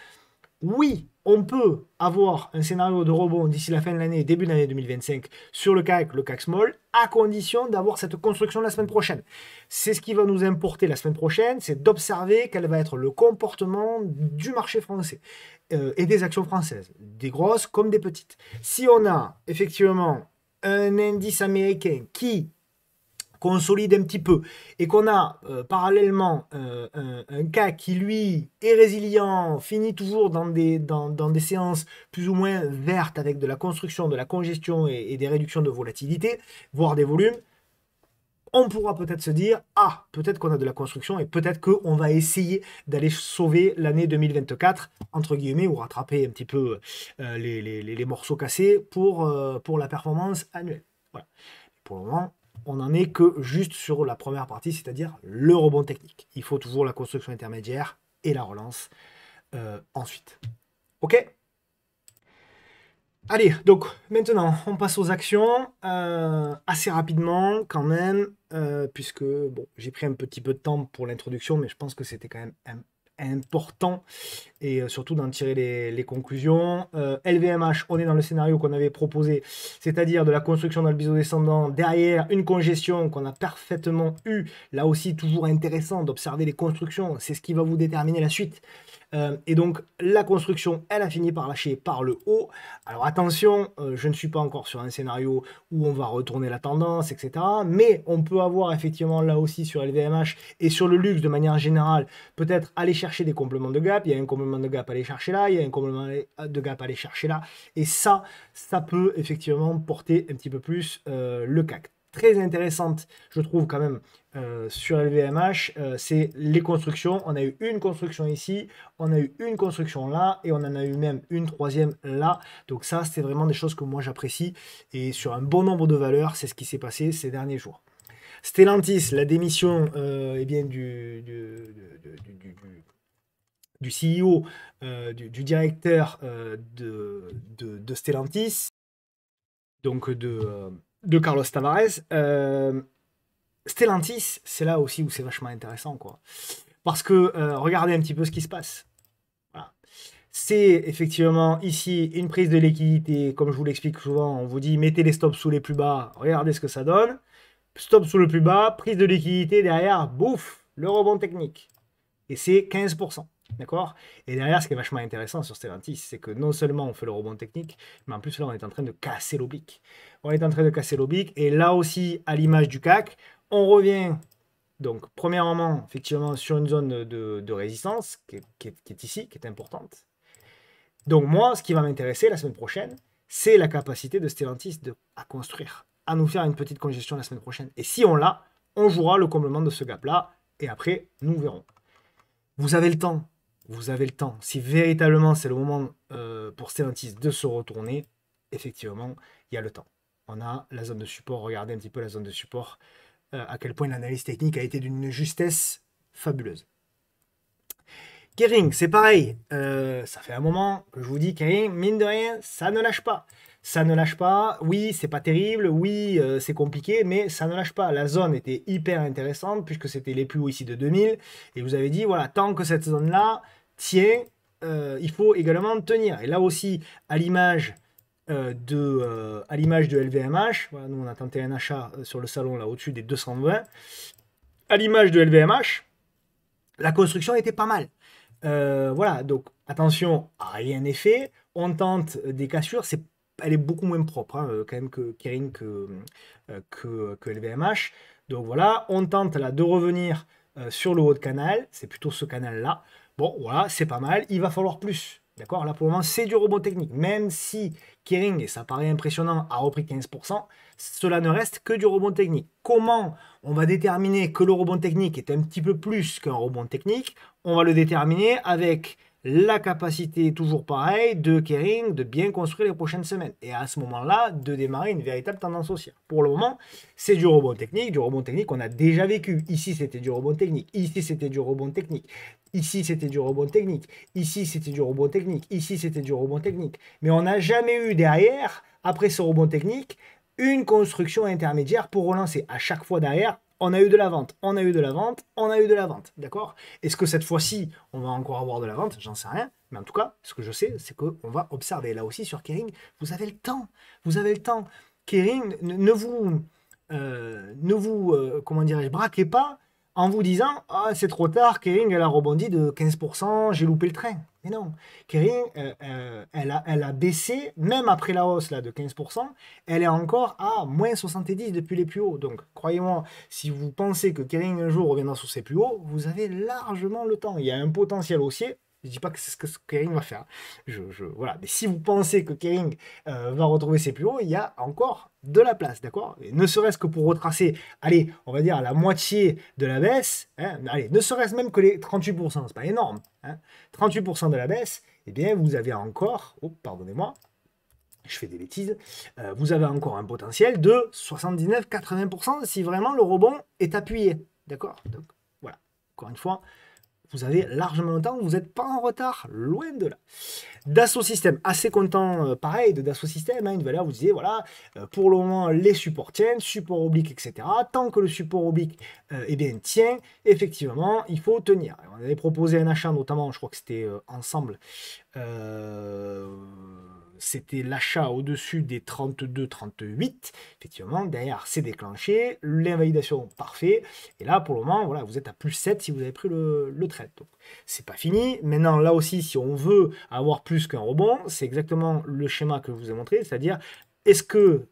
oui, on peut avoir un scénario de rebond d'ici la fin de l'année, début de l'année 2025, sur le CAC Small, à condition d'avoir cette construction la semaine prochaine. C'est ce qui va nous importer la semaine prochaine, c'est d'observer quel va être le comportement du marché français et des actions françaises, des grosses comme des petites. Si on a effectivement un indice américain qui consolide un petit peu et qu'on a parallèlement un cas qui lui est résilient, finit toujours dans des séances plus ou moins vertes avec de la construction, de la congestion et des réductions de volatilité, voire des volumes, on pourra peut-être se dire, ah, peut-être qu'on a de la construction et peut-être qu'on va essayer d'aller sauver l'année 2024, entre guillemets, ou rattraper un petit peu les morceaux cassés pour la performance annuelle. Voilà. Pour le moment, on n'en est que juste sur la première partie, c'est-à-dire le rebond technique. Il faut toujours la construction intermédiaire et la relance ensuite. Ok? Allez, donc maintenant, on passe aux actions assez rapidement quand même, puisque bon, j'ai pris un petit peu de temps pour l'introduction, mais je pense que c'était quand même important et surtout d'en tirer les conclusions. LVMH, on est dans le scénario qu'on avait proposé, c'est-à-dire de la construction dans le biseau descendant, derrière une congestion qu'on a parfaitement eu. Là aussi, toujours intéressant d'observer les constructions, c'est ce qui va vous déterminer la suite. Et donc la construction, elle a fini par lâcher par le haut. Alors attention, je ne suis pas encore sur un scénario où on va retourner la tendance, etc. Mais on peut avoir effectivement là aussi sur LVMH et sur le luxe de manière générale, peut-être aller chercher des compléments de gap. Il y a un complément de gap à aller chercher là, il y a un complément de gap à aller chercher là. Et ça peut effectivement porter un petit peu plus le CAC. Très intéressante, je trouve quand même, sur LVMH, c'est les constructions. On a eu une construction ici, on a eu une construction là, et on en a eu même une troisième là. Donc ça, c'est vraiment des choses que moi j'apprécie. Et sur un bon nombre de valeurs, c'est ce qui s'est passé ces derniers jours. Stellantis, la démission eh bien, du CEO, du directeur de Stellantis, donc de Carlos Tavares. Stellantis, c'est là aussi où c'est vachement intéressant, quoi. Parce que regardez un petit peu ce qui se passe. Voilà. C'est effectivement ici une prise de liquidité, comme je vous l'explique souvent, on vous dit mettez les stops sous les plus bas, regardez ce que ça donne. Stop sous le plus bas, prise de liquidité derrière, bouf, le rebond technique. Et c'est 15%. D'accord? Et derrière, ce qui est vachement intéressant sur Stellantis, c'est que non seulement on fait le rebond technique, mais en plus là, on est en train de casser l'oblique. On est en train de casser l'oblique. Et là aussi, à l'image du CAC, on revient, donc, premièrement, effectivement, sur une zone de résistance qui est ici, qui est importante. Donc, moi, ce qui va m'intéresser la semaine prochaine, c'est la capacité de Stellantis à construire, à nous faire une petite congestion la semaine prochaine. Et si on l'a, on jouera le comblement de ce gap-là, et après, nous verrons. Vous avez le temps. Vous avez le temps. Si véritablement c'est le moment pour Stellantis de se retourner, effectivement, il y a le temps. On a la zone de support. Regardez un petit peu la zone de support. À quel point l'analyse technique a été d'une justesse fabuleuse. Kering, c'est pareil. Ça fait un moment que je vous dis, Kering, mine de rien, ça ne lâche pas. Ça ne lâche pas. Oui, c'est pas terrible. Oui, c'est compliqué, mais ça ne lâche pas. La zone était hyper intéressante puisque c'était les plus hauts ici de 2000. Et vous avez dit, voilà, tant que cette zone-là tient, il faut également tenir. Et là aussi, à l'image de LVMH, voilà, nous on a tenté un achat sur le salon là au-dessus des 220. À l'image de LVMH, la construction était pas mal. Voilà, donc attention, rien n'est fait. On tente des cassures, elle est beaucoup moins propre quand même que Kering que LVMH. Donc voilà, on tente là de revenir sur le haut de canal, c'est plutôt ce canal-là. Bon, voilà, c'est pas mal, il va falloir plus. D'accord? Là pour le moment, c'est du rebond technique. Même si Kering, et ça paraît impressionnant, a repris 15%, cela ne reste que du rebond technique. Comment on va déterminer que le rebond technique est un petit peu plus qu'un rebond technique? On va le déterminer avec la capacité, toujours pareil, de Kering de bien construire les prochaines semaines. Et à ce moment-là, de démarrer une véritable tendance haussière. Pour le moment, c'est du rebond technique qu'on a déjà vécu. Ici, c'était du rebond technique. Ici, c'était du rebond technique. Ici, c'était du rebond technique. Ici, c'était du rebond technique. Ici, c'était du rebond technique. Mais on n'a jamais eu derrière, après ce rebond technique, une construction intermédiaire pour relancer. À chaque fois derrière, on a eu de la vente, on a eu de la vente, on a eu de la vente, d'accord? Est-ce que cette fois-ci, on va encore avoir de la vente? J'en sais rien, mais en tout cas, ce que je sais, c'est qu'on va observer. Là aussi, sur Kering, vous avez le temps, vous avez le temps. Kering, comment dirais-je, braquez pas en vous disant, ah, c'est trop tard, Kering, elle a rebondi de 15%, j'ai loupé le train. Mais non, Kering, elle a baissé, même après la hausse là, de 15%, elle est encore à moins 70 depuis les plus hauts. Donc, croyez-moi, si vous pensez que Kering un jour reviendra sur ses plus hauts, vous avez largement le temps. Il y a un potentiel haussier. Je ne dis pas que c'est ce que Kering va faire. Voilà. Mais si vous pensez que Kering va retrouver ses plus hauts, il y a encore de la place, d'accord? Ne serait-ce que pour retracer, allez, on va dire la moitié de la baisse, hein, allez, ne serait-ce même que les 38%, c'est pas énorme, hein, 38% de la baisse, eh bien, vous avez encore, oh, pardonnez-moi, je fais des bêtises, vous avez encore un potentiel de 79-80% si vraiment le rebond est appuyé, d'accord? Donc, voilà, encore une fois, vous avez largement le temps, vous n'êtes pas en retard, loin de là. Dassault Systèmes, assez content, pareil, de Dassault Systèmes, hein, une valeur, vous disiez, voilà, pour le moment, les supports tiennent, support oblique, etc. Tant que le support oblique, eh bien, tient, effectivement, il faut tenir. On avait proposé un achat, notamment, je crois que c'était ensemble, c'était l'achat au-dessus des 32-38. Effectivement, derrière, c'est déclenché. L'invalidation, parfait. Et là, pour le moment, voilà, vous êtes à plus 7 si vous avez pris le trade. Donc, c'est pas fini. Maintenant, là aussi, si on veut avoir plus qu'un rebond, c'est exactement le schéma que je vous ai montré. C'est-à-dire, est-ce que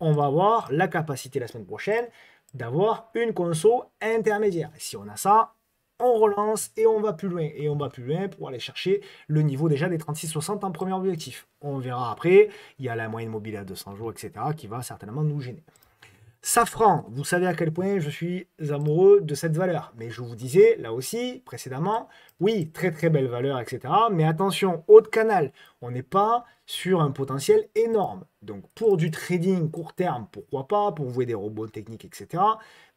on va avoir la capacité la semaine prochaine d'avoir une conso intermédiaire? Si on a ça, on relance et on va plus loin. Et on va plus loin pour aller chercher le niveau déjà des 36,60 en premier objectif. On verra après, il y a la moyenne mobile à 200 jours, etc. qui va certainement nous gêner. Safran, vous savez à quel point je suis amoureux de cette valeur. Mais je vous disais, là aussi, précédemment, oui, très très belle valeur, etc. Mais attention, haut de canal, on n'est pas sur un potentiel énorme. Donc pour du trading court terme, pourquoi pas, pour jouer des robots techniques, etc.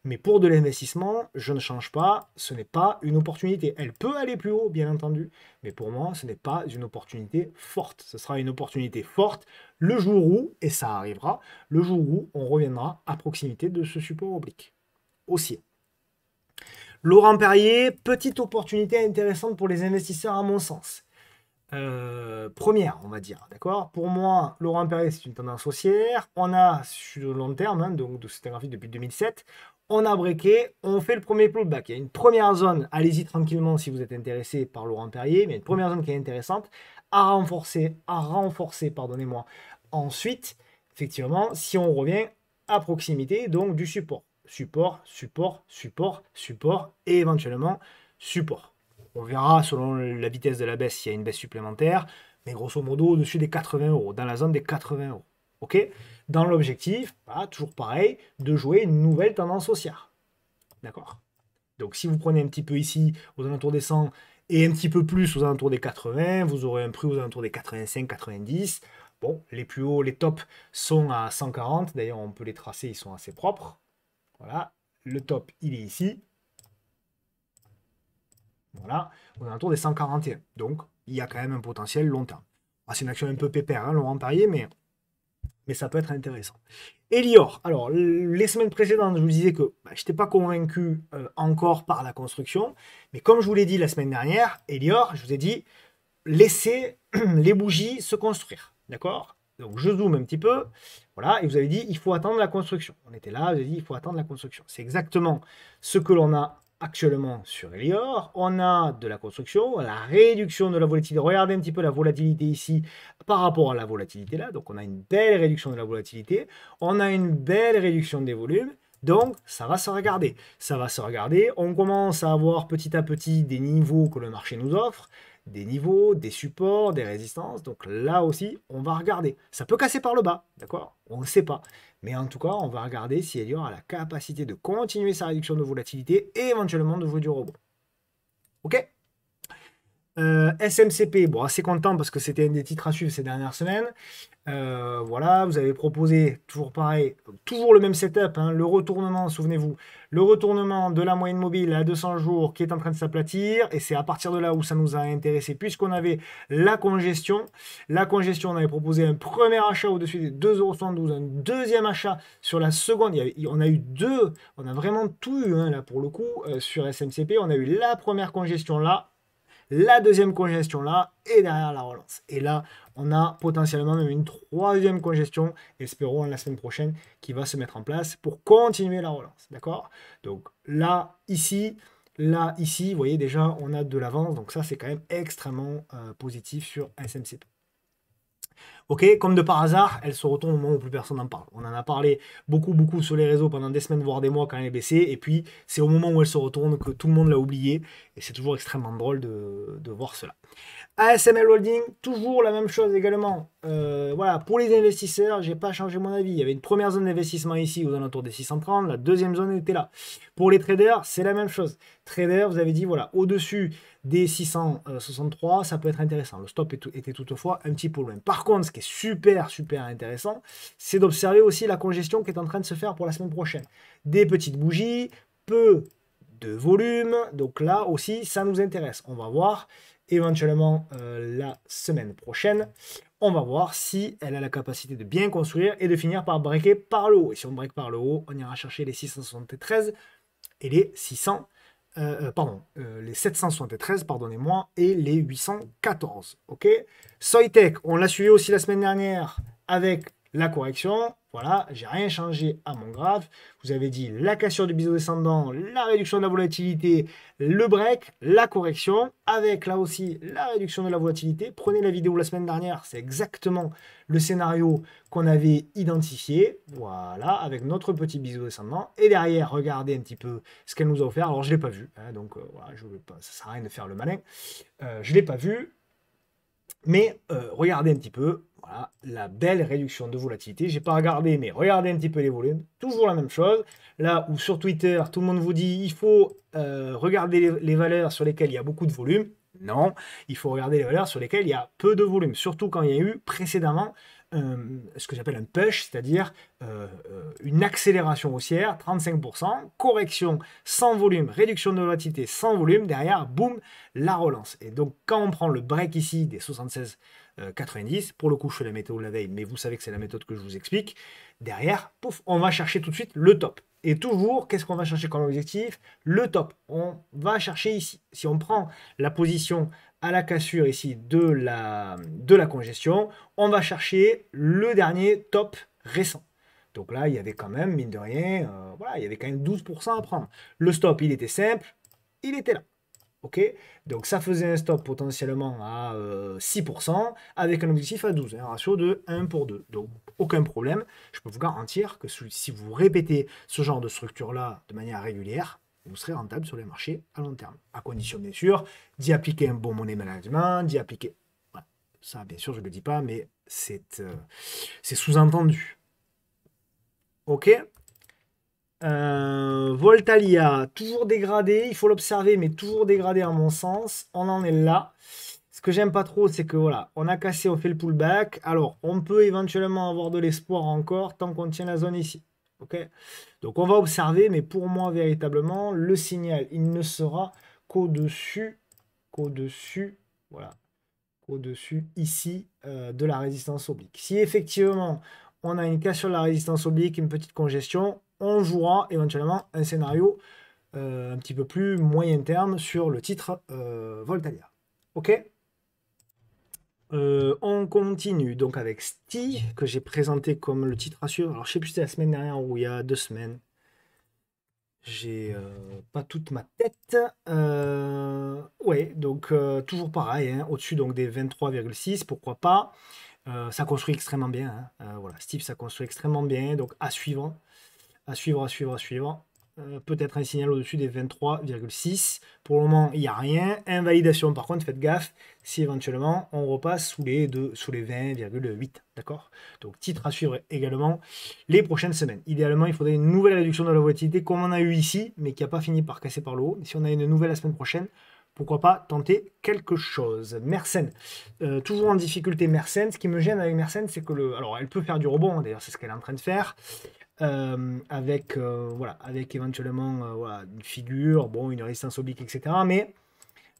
Mais pour de l'investissement, je ne change pas, ce n'est pas une opportunité. Elle peut aller plus haut, bien entendu, mais pour moi, ce n'est pas une opportunité forte. Ce sera une opportunité forte le jour où, et ça arrivera, le jour où on reviendra à proximité de ce support oblique. Haussier. Laurent Perrier, petite opportunité intéressante pour les investisseurs à mon sens. Première, on va dire, d'accord? Pour moi, Laurent Perrier, c'est une tendance haussière. On a, sur le long terme, hein, donc de cette graphique depuis 2007, on a breaké, on fait le premier pullback. Il y a une première zone, allez-y tranquillement si vous êtes intéressé par Laurent Perrier, mais une première zone qui est intéressante à renforcer, pardonnez-moi. Ensuite, effectivement, si on revient à proximité, donc du support. Support, support, support, support, et éventuellement support. On verra selon la vitesse de la baisse s'il y a une baisse supplémentaire, mais grosso modo au-dessus des 80 euros, dans la zone des 80 euros. Ok? Dans l'objectif, voilà, toujours pareil, de jouer une nouvelle tendance haussière. d'accord? Donc si vous prenez un petit peu ici, aux alentours des 100, et un petit peu plus aux alentours des 80, vous aurez un prix aux alentours des 85, 90. Bon, les plus hauts, les tops sont à 140. D'ailleurs, on peut les tracer, ils sont assez propres. Voilà, le top, il est ici. Voilà, aux alentours des 141. Donc, il y a quand même un potentiel long terme. Ah, c'est une action un peu pépère, hein, Laurent Perrier, mais ça peut être intéressant. Elior, alors les semaines précédentes, je vous disais que je n'étais pas convaincu encore par la construction, mais comme je vous l'ai dit la semaine dernière, Elior, je vous ai dit, laissez les bougies se construire, d'accord? Donc je zoome un petit peu, voilà, et vous avez dit, il faut attendre la construction. On était là, vous avez dit, il faut attendre la construction. C'est exactement ce que l'on a actuellement sur Elior. On a de la construction, la réduction de la volatilité. Regardez un petit peu la volatilité ici par rapport à la volatilité là. Donc on a une belle réduction de la volatilité. On a une belle réduction des volumes. Donc ça va se regarder. Ça va se regarder. On commence à avoir petit à petit des niveaux que le marché nous offre. Des niveaux, des supports, des résistances. Donc là aussi, on va regarder. Ça peut casser par le bas, d'accord? On ne sait pas. Mais en tout cas, on va regarder si Elior a la capacité de continuer sa réduction de volatilité et éventuellement de jouer du rebond. Ok? SMCP, bon, assez content parce que c'était un des titres à suivre ces dernières semaines. Voilà, vous avez proposé, toujours pareil, toujours le même setup, hein, le retournement, souvenez-vous, le retournement de la moyenne mobile à 200 jours qui est en train de s'aplatir, et c'est à partir de là où ça nous a intéressé, puisqu'on avait la congestion. La congestion, on avait proposé un premier achat au-dessus des 2,72 €, un deuxième achat sur la seconde. On a eu deux, on a vraiment tout eu, hein, là, pour le coup, sur SMCP. On a eu la première congestion là, la deuxième congestion là, et derrière la relance. Et là, on a potentiellement même une troisième congestion, espérons la semaine prochaine, qui va se mettre en place pour continuer la relance. D'accord? Donc là, ici, vous voyez déjà, on a de l'avance. Donc ça, c'est quand même extrêmement positif sur SMCP. Ok, comme de par hasard, elle se retourne au moment où plus personne n'en parle. On en a parlé beaucoup sur les réseaux pendant des semaines, voire des mois quand elle est baissée. Et puis, c'est au moment où elle se retourne que tout le monde l'a oublié. Et c'est toujours extrêmement drôle de voir cela. ASML Holding, toujours la même chose également. Voilà, pour les investisseurs, j'ai pas changé mon avis. Il y avait une première zone d'investissement ici aux alentours des 630, la deuxième zone était là. Pour les traders, c'est la même chose. Traders, vous avez dit, voilà, au-dessus des 663, ça peut être intéressant. Le stop était toutefois un petit peu loin. Par contre, ce qui est super intéressant, c'est d'observer aussi la congestion qui est en train de se faire pour la semaine prochaine. Des petites bougies, peu de volume, donc là aussi, ça nous intéresse. On va voir éventuellement la semaine prochaine. On va voir si elle a la capacité de bien construire et de finir par breaker par le haut. Et si on break par le haut, on ira chercher les 673 et les 773, pardonnez-moi, et les 814. Ok. Soitec, on l'a suivi aussi la semaine dernière avec la correction. Voilà, j'ai rien changé à mon graphe. Vous avez dit la cassure du biseau descendant, la réduction de la volatilité, le break, la correction, avec là aussi la réduction de la volatilité. Prenez la vidéo la semaine dernière, c'est exactement le scénario qu'on avait identifié. Voilà, avec notre petit biseau descendant. Et derrière, regardez un petit peu ce qu'elle nous a offert. Alors, je ne l'ai pas vu, hein, donc voilà, ça ne sert à rien de faire le malin. Je ne l'ai pas vu. Mais regardez un petit peu, voilà, la belle réduction de volatilité. J'ai pas regardé, mais regardez un petit peu les volumes. Toujours la même chose. Là où sur Twitter, tout le monde vous dit il faut regarder les valeurs sur lesquelles il y a beaucoup de volume. Non, il faut regarder les valeurs sur lesquelles il y a peu de volume. Surtout quand il y a eu précédemment ce que j'appelle un push, c'est-à-dire une accélération haussière, 35%, correction sans volume, réduction de volatilité sans volume, derrière, boum, la relance. Et donc, quand on prend le break ici des 76,90, pour le coup, je fais la méthode de la veille, mais vous savez que c'est la méthode que je vous explique, derrière, pouf, on va chercher tout de suite le top. Et toujours, qu'est-ce qu'on va chercher comme objectif? Le top. On va chercher ici. Si on prend la position à la cassure ici de la congestion, on va chercher le dernier top récent. Donc là, il y avait quand même, mine de rien, voilà, il y avait quand même 12% à prendre. Le stop, il était simple, il était là. Ok, donc ça faisait un stop potentiellement à 6% avec un objectif à 12, un ratio de 1 pour 2. Donc aucun problème. Je peux vous garantir que si vous répétez ce genre de structure-là de manière régulière, vous serez rentable sur les marchés à long terme. À condition, bien sûr, d'y appliquer un bon money management, d'y appliquer... Voilà. Ça, bien sûr, je ne le dis pas, mais c'est sous-entendu. Ok. Voltalia, toujours dégradé, il faut l'observer, mais toujours dégradé à mon sens. On en est là. Ce que j'aime pas trop, c'est que voilà, on a cassé, on fait le pullback. Alors, on peut éventuellement avoir de l'espoir encore tant qu'on tient la zone ici. Ok? Donc, on va observer, mais pour moi, véritablement, le signal, il ne sera qu'au-dessus, voilà, au-dessus ici de la résistance oblique. Si effectivement on a une cassure de la résistance oblique, une petite congestion, on jouera éventuellement un scénario un petit peu plus moyen terme sur le titre Voltalia. Ok. On continue donc avec STI que j'ai présenté comme le titre à suivre. Alors je sais plus si c'est la semaine dernière ou il y a 2 semaines. J'ai pas toute ma tête. Ouais, donc toujours pareil, hein, au-dessus donc des 23,6, pourquoi pas. Ça construit extrêmement bien, hein. Voilà, Steve, ça construit extrêmement bien. Donc à suivre, à suivre, à suivre, à suivre. Peut-être un signal au-dessus des 23,6. Pour le moment, il n'y a rien. Invalidation, par contre, faites gaffe si éventuellement on repasse sous les 20,8. D'accord? Donc titre à suivre également les prochaines semaines. Idéalement, il faudrait une nouvelle réduction de la volatilité comme on a eu ici, mais qui n'a pas fini par casser par le haut. Si on a une nouvelle la semaine prochaine, pourquoi pas tenter quelque chose. Mersenne, toujours en difficulté Mersenne. Ce qui me gêne avec Mersenne, c'est que alors elle peut faire du rebond, hein, d'ailleurs c'est ce qu'elle est en train de faire, voilà, avec éventuellement voilà, une figure, bon, une résistance oblique, etc. Mais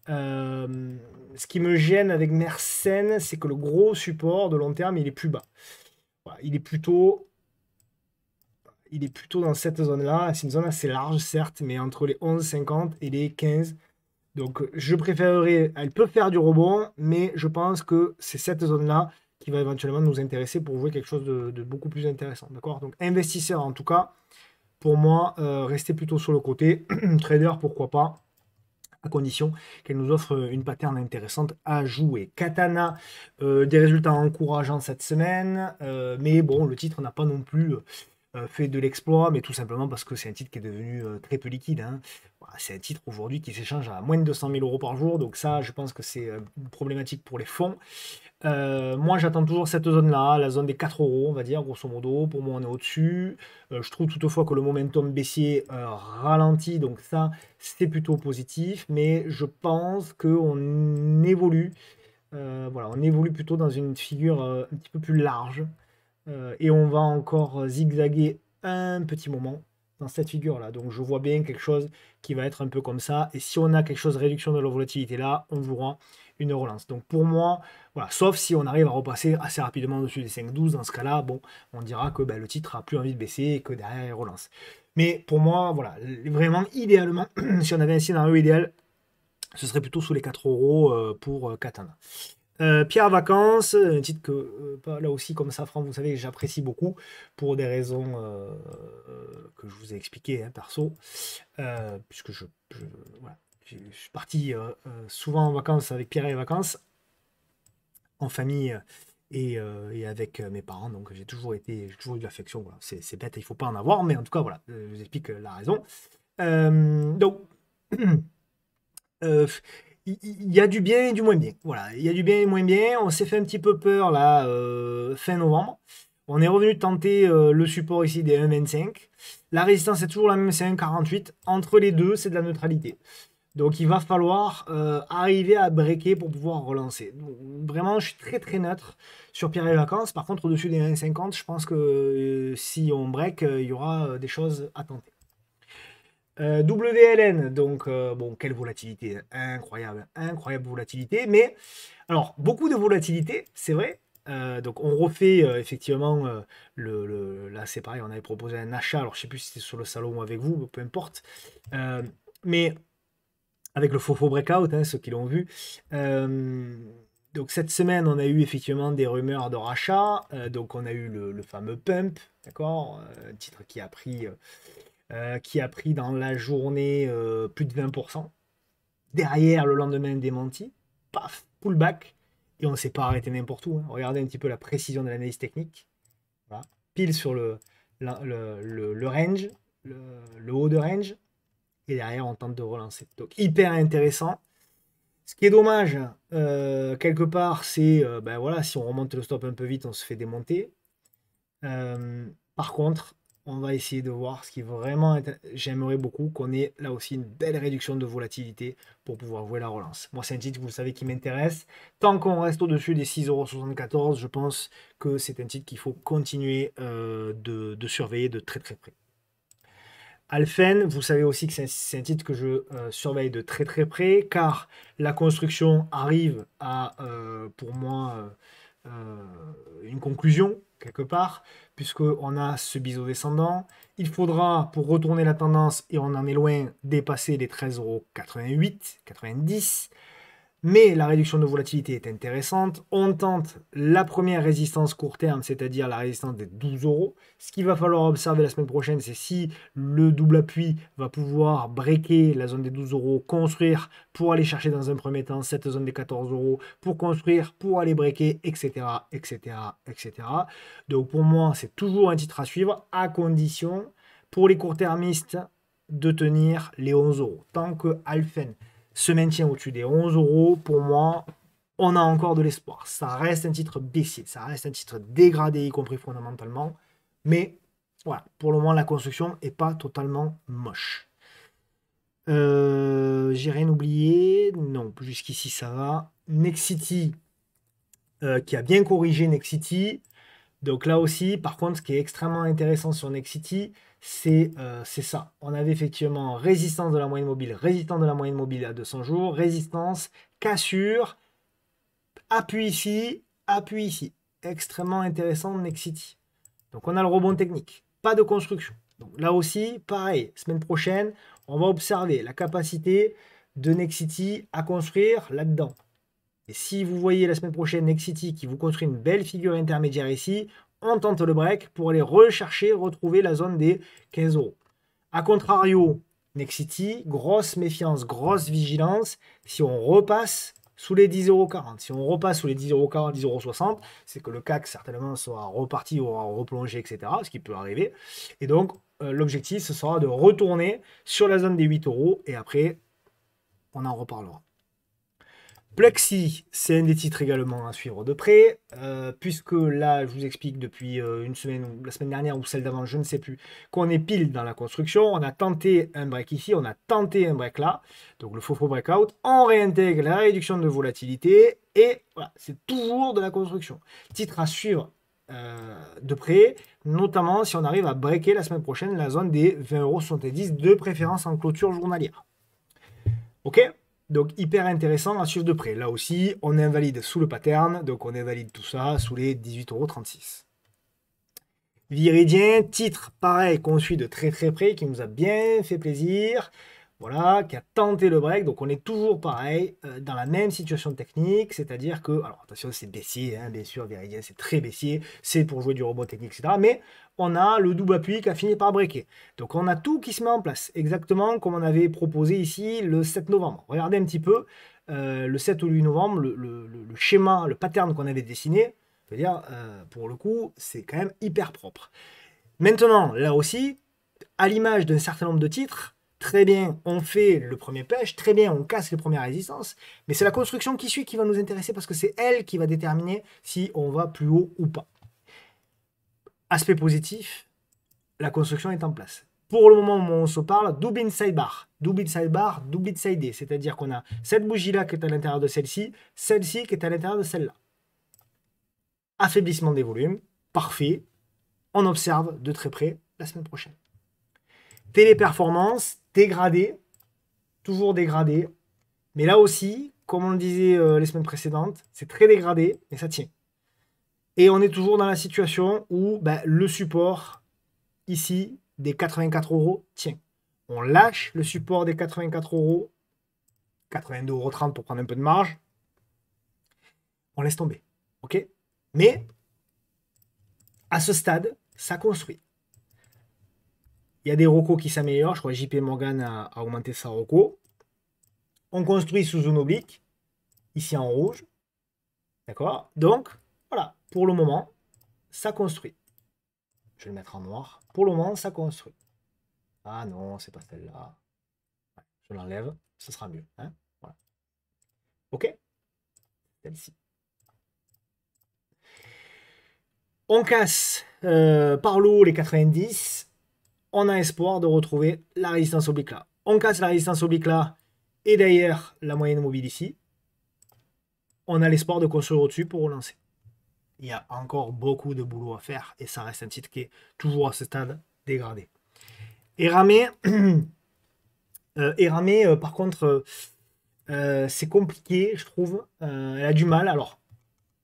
ce qui me gêne avec Mersenne, c'est que le gros support de long terme, il est plus bas. Voilà, il est plutôt dans cette zone-là. C'est une zone assez large, certes, mais entre les 11,50 et les 15. Donc, je préférerais, elle peut faire du rebond, mais je pense que c'est cette zone-là qui va éventuellement nous intéresser pour jouer quelque chose de beaucoup plus intéressant. D'accord? Donc, investisseur, en tout cas, pour moi, restez plutôt sur le côté. Trader, pourquoi pas, à condition qu'elle nous offre une pattern intéressante à jouer. Katana, des résultats encourageants cette semaine, mais bon, le titre n'a pas non plus fait de l'exploit, mais tout simplement parce que c'est un titre qui est devenu très peu liquide, hein. Voilà, c'est un titre aujourd'hui qui s'échange à moins de 200 000 euros par jour, donc ça, je pense que c'est une problématique pour les fonds. Moi, j'attends toujours cette zone-là, la zone des 4 euros, on va dire, grosso modo. Pour moi, on est au-dessus. Je trouve toutefois que le momentum baissier ralentit, donc ça, c'est plutôt positif. Mais je pense qu'on évolue, voilà, on évolue plutôt dans une figure un petit peu plus large. Et on va encore zigzaguer un petit moment dans cette figure-là. Donc je vois bien quelque chose qui va être un peu comme ça. Et si on a quelque chose de réduction de la volatilité là, on jouera une relance. Donc pour moi, voilà, sauf si on arrive à repasser assez rapidement au-dessus des 5,12, dans ce cas-là, bon, on dira que ben, le titre a plus envie de baisser et que derrière il relance. Mais pour moi, voilà, vraiment idéalement, si on avait un scénario idéal, ce serait plutôt sous les 4 euros pour Katana. Pierre Vacances, un titre que là aussi comme ça, Franck, vous savez, j'apprécie beaucoup pour des raisons que je vous ai expliquées, hein, perso, puisque voilà, je suis parti souvent en vacances avec Pierre et Vacances, en famille et avec mes parents, donc j'ai toujours eu de l'affection. Voilà. C'est bête, il faut pas en avoir, mais en tout cas, voilà, je vous explique la raison. Donc, Euh, il y a du bien et du moins bien. Voilà, il y a du bien et du moins bien. On s'est fait un petit peu peur là, fin novembre. On est revenu tenter le support ici des 1,25. La résistance est toujours la même, c'est 1,48. Entre les deux, c'est de la neutralité. Donc il va falloir arriver à breaker pour pouvoir relancer. Donc, vraiment, je suis très très neutre sur Pierre et Vacances. Par contre, au-dessus des 1,50, je pense que si on break, il y aura des choses à tenter. WLN, donc bon, quelle volatilité, incroyable, incroyable volatilité, mais alors beaucoup de volatilité, c'est vrai. Donc on refait effectivement là c'est pareil, on avait proposé un achat, alors je sais plus si c'était sur le salon ou avec vous, peu importe. Mais avec le faux breakout, hein, ceux qui l'ont vu. Donc cette semaine, on a eu effectivement des rumeurs de rachat. Donc on a eu le fameux pump, d'accord, un titre qui a pris dans la journée plus de 20%. Derrière, le lendemain, démenti. Paf, pullback. Et on ne s'est pas arrêté n'importe où, hein. Regardez un petit peu la précision de l'analyse technique. Voilà. Pile sur le range, le haut de range. Et derrière, on tente de relancer. Donc, hyper intéressant. Ce qui est dommage, quelque part, c'est, ben voilà, si on remonte le stop un peu vite, on se fait démonter. Par contre, on va essayer de voir ce qui vraiment... J'aimerais beaucoup qu'on ait là aussi une belle réduction de volatilité pour pouvoir jouer la relance. Moi, c'est un titre, vous le savez, qui m'intéresse. Tant qu'on reste au-dessus des 6,74 €, je pense que c'est un titre qu'il faut continuer de surveiller de très très près. Alphen, vous savez aussi que c'est un titre que je surveille de très très près, car la construction arrive à, pour moi, une conclusion, quelque part, puisqu'on a ce biseau descendant. Il faudra, pour retourner la tendance, et on en est loin, dépasser les 13,88 €, 90. Mais la réduction de volatilité est intéressante. On tente la première résistance court terme, c'est-à-dire la résistance des 12 €. Ce qu'il va falloir observer la semaine prochaine, c'est si le double appui va pouvoir breaker la zone des 12 €, construire pour aller chercher dans un premier temps cette zone des 14 €, pour construire, pour aller breaker, etc., etc., etc. Donc pour moi, c'est toujours un titre à suivre, à condition, pour les court-termistes, de tenir les 11 €. Tant que Alphen se maintient au-dessus des 11 €, pour moi, on a encore de l'espoir. Ça reste un titre baissier, ça reste un titre dégradé, y compris fondamentalement. Mais voilà, pour le moment, la construction n'est pas totalement moche. J'ai rien oublié. Non, jusqu'ici, ça va. Nexity, qui a bien corrigé Nexity. Donc là aussi, par contre, ce qui est extrêmement intéressant sur Nexity, c'est ça. On avait effectivement résistance de la moyenne mobile, résistance de la moyenne mobile à 200 jours, résistance, cassure, appui ici, appui ici. Extrêmement intéressant Nexity. Donc on a le rebond technique, pas de construction. Donc là aussi, pareil, semaine prochaine, on va observer la capacité de Nexity à construire là-dedans. Et si vous voyez la semaine prochaine Nexity qui vous construit une belle figure intermédiaire ici, on tente le break pour aller rechercher, retrouver la zone des 15 €. A contrario, Nexity, grosse méfiance, grosse vigilance. Si on repasse sous les 10,40 €, si on repasse sous les 10,40 €, 10,60 €, c'est que le CAC certainement sera reparti ou aura replongé, etc., ce qui peut arriver. Et donc, l'objectif, ce sera de retourner sur la zone des 8 € et après, on en reparlera. Plexi, c'est un des titres également à suivre de près, puisque là, je vous explique depuis une semaine, ou la semaine dernière, ou celle d'avant, je ne sais plus, qu'on est pile dans la construction. On a tenté un break ici, on a tenté un break là, donc le faux breakout. On réintègre la réduction de volatilité, et voilà, c'est toujours de la construction. Titre à suivre de près, notamment si on arrive à breaker la semaine prochaine la zone des 20,70 € de préférence en clôture journalière. Ok? Donc hyper intéressant à suivre de près. Là aussi, on invalide sous le pattern, donc on invalide tout ça sous les 18,36 €. Viridien, titre pareil qu'on suit de très très près, qui nous a bien fait plaisir. Voilà, qui a tenté le break. Donc on est toujours pareil, dans la même situation technique, c'est-à-dire que, alors attention, c'est baissier, hein, bien sûr, Viridien, c'est très baissier, c'est pour jouer du rebond technique, etc. Mais on a le double appui qui a fini par breaker. Donc on a tout qui se met en place, exactement comme on avait proposé ici le 7 novembre. Regardez un petit peu, le 7 ou le 8 novembre, le schéma, le pattern qu'on avait dessiné, c'est-à-dire, pour le coup, c'est quand même hyper propre. Maintenant, là aussi, à l'image d'un certain nombre de titres, très bien, on fait le premier pêche, très bien, on casse les premières résistances, mais c'est la construction qui suit qui va nous intéresser parce que c'est elle qui va déterminer si on va plus haut ou pas. Aspect positif, la construction est en place. Pour le moment où on se parle, double inside bar, double inside bar, double inside D, c'est-à-dire qu'on a cette bougie-là qui est à l'intérieur de celle-ci qui est à l'intérieur de celle-là. Affaiblissement des volumes, parfait. On observe de très près la semaine prochaine. Téléperformance, dégradé, toujours dégradé. Mais là aussi, comme on le disait les semaines précédentes, c'est très dégradé, mais ça tient. Et on est toujours dans la situation où le support, ici, des 84 € tient. On lâche le support des 84 €, 82,30 € pour prendre un peu de marge. On laisse tomber. Ok? Mais, à ce stade, ça construit. Il y a des recos qui s'améliorent. Je crois que JP Morgan a augmenté sa reco. On construit sous zone oblique, ici en rouge. D'accord? Donc, voilà, pour le moment, ça construit. Je vais le mettre en noir. Pour le moment, ça construit. Ah non, c'est pas celle-là. Je l'enlève, ce sera mieux. Hein, voilà. Ok? Celle-ci. On casse par le haut les 90. on a espoir de retrouver la résistance oblique là. On casse la résistance oblique là, et derrière la moyenne mobile ici. On a l'espoir de construire au-dessus pour relancer. Il y a encore beaucoup de boulot à faire, et ça reste un titre qui est toujours à ce stade dégradé. Et Ramé, par contre, c'est compliqué, je trouve. Elle a du mal. Alors,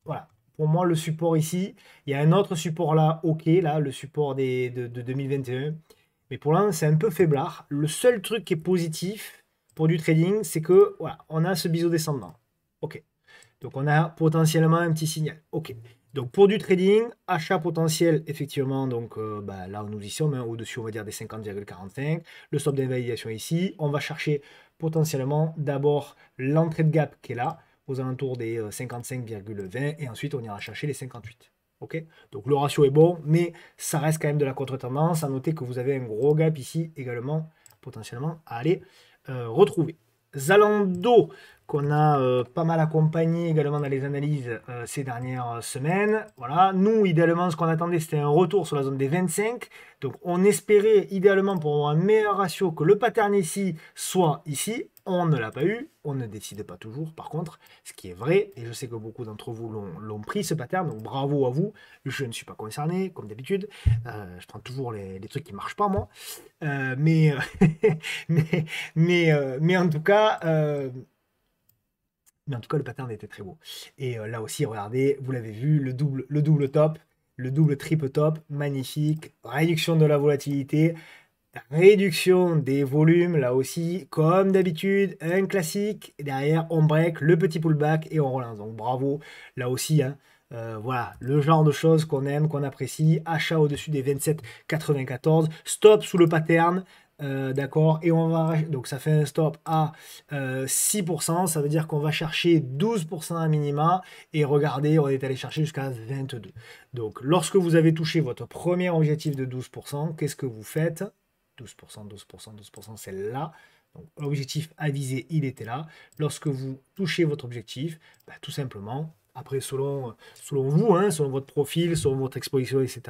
voilà. Pour moi, le support ici, il y a un autre support là, ok, là, le support de 2021. Mais pour l'instant, c'est un peu faiblard. Le seul truc qui est positif pour du trading, c'est que voilà, on a ce biseau descendant. Ok. Donc on a potentiellement un petit signal. Ok. Donc pour du trading, achat potentiel, effectivement, donc là nous y sommes, hein, au-dessus on va dire des 50,45. Le stop d'invalidation ici. On va chercher potentiellement d'abord l'entrée de gap qui est là, aux alentours des 55,20, et ensuite on ira chercher les 58. Ok. Donc le ratio est bon, mais ça reste quand même de la contre-tendance. À noter que vous avez un gros gap ici également, potentiellement, à aller retrouver. Zalando, qu'on a pas mal accompagné également dans les analyses ces dernières semaines. Voilà. Nous, idéalement, ce qu'on attendait, c'était un retour sur la zone des 25. Donc, on espérait idéalement pour avoir un meilleur ratio que le pattern ici soit ici. On ne l'a pas eu. On ne décide pas toujours, par contre, ce qui est vrai. Et je sais que beaucoup d'entre vous l'ont pris, ce pattern. Donc, bravo à vous. Je ne suis pas concerné, comme d'habitude. Je prends toujours les trucs qui ne marchent pas, moi. Mais, mais en tout cas... Mais en tout cas, le pattern était très beau. Et là aussi, regardez, vous l'avez vu, le double top, le double triple top, magnifique. Réduction de la volatilité, réduction des volumes, là aussi, comme d'habitude, un classique. Et derrière, on break, le petit pullback et on relance. Donc bravo, là aussi, hein. Voilà, le genre de choses qu'on aime, qu'on apprécie. Achat au-dessus des 27,94. Stop sous le pattern. D'accord, et on va donc ça fait un stop à 6%, ça veut dire qu'on va chercher 12% à minima, et regardez, on est allé chercher jusqu'à 22. Donc lorsque vous avez touché votre premier objectif de 12%, qu'est-ce que vous faites? 12%, 12%, 12%, c'est là. Donc l'objectif à viser, il était là. Lorsque vous touchez votre objectif, tout simplement, après selon vous, hein, selon votre profil, selon votre exposition, etc.,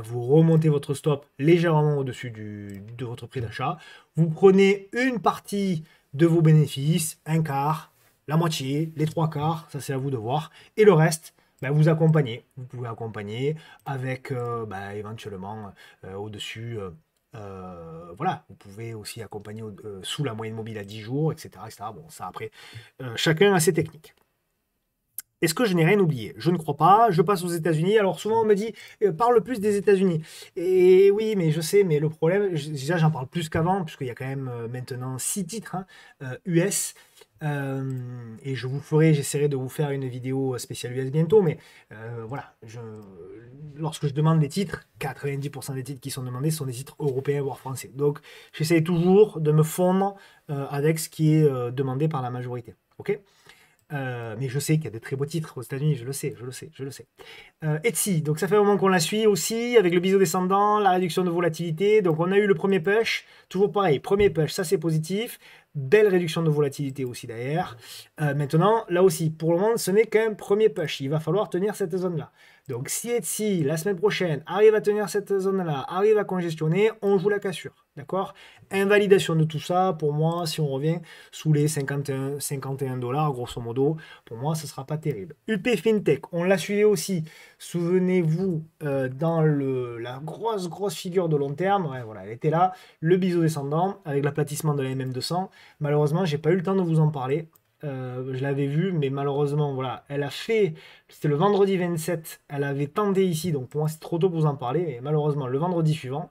vous remontez votre stop légèrement au-dessus de votre prix d'achat. Vous prenez une partie de vos bénéfices, un quart, la moitié, les trois quarts, ça c'est à vous de voir. Et le reste, vous accompagnez. Vous pouvez accompagner avec éventuellement au-dessus. Voilà, vous pouvez aussi accompagner sous la moyenne mobile à 10 jours, etc., etc. Bon, ça après, chacun a ses techniques. Est-ce que je n'ai rien oublié? Je ne crois pas. Je passe aux États-Unis. Alors souvent on me dit parle plus des États-Unis. Et oui, mais je sais, mais le problème, déjà j'en parle plus qu'avant, puisqu'il y a quand même maintenant 6 titres hein, US. Et j'essaierai de vous faire une vidéo spéciale US bientôt, mais voilà, lorsque je demande des titres, 90% des titres qui sont demandés sont des titres européens voire français. Donc j'essaie toujours de me fondre avec ce qui est demandé par la majorité. Ok? Mais je sais qu'il y a des très beaux titres aux États-Unis, je le sais, je le sais, je le sais. Etsy, donc ça fait un moment qu'on la suit aussi, avec le biseau descendant, la réduction de volatilité. Donc on a eu le premier push, toujours pareil, premier push, ça c'est positif. Belle réduction de volatilité aussi derrière. Maintenant, là aussi, pour le moment, ce n'est qu'un premier push. Il va falloir tenir cette zone-là. Donc si Etsy, la semaine prochaine, arrive à tenir cette zone-là, arrive à congestionner, on joue la cassure. D'accord? Invalidation de tout ça, pour moi, si on revient sous les 51 $, grosso modo, pour moi, ce ne sera pas terrible. UP FinTech, on l'a suivi aussi. Souvenez-vous, dans la grosse figure de long terme, ouais, voilà, elle était là, le biseau descendant, avec l'aplatissement de la MM200. Malheureusement, j'ai pas eu le temps de vous en parler. Je l'avais vu, mais malheureusement, voilà, elle a fait, c'était le vendredi 27, elle avait tenté ici, donc pour moi c'est trop tôt pour vous en parler, mais malheureusement, le vendredi suivant,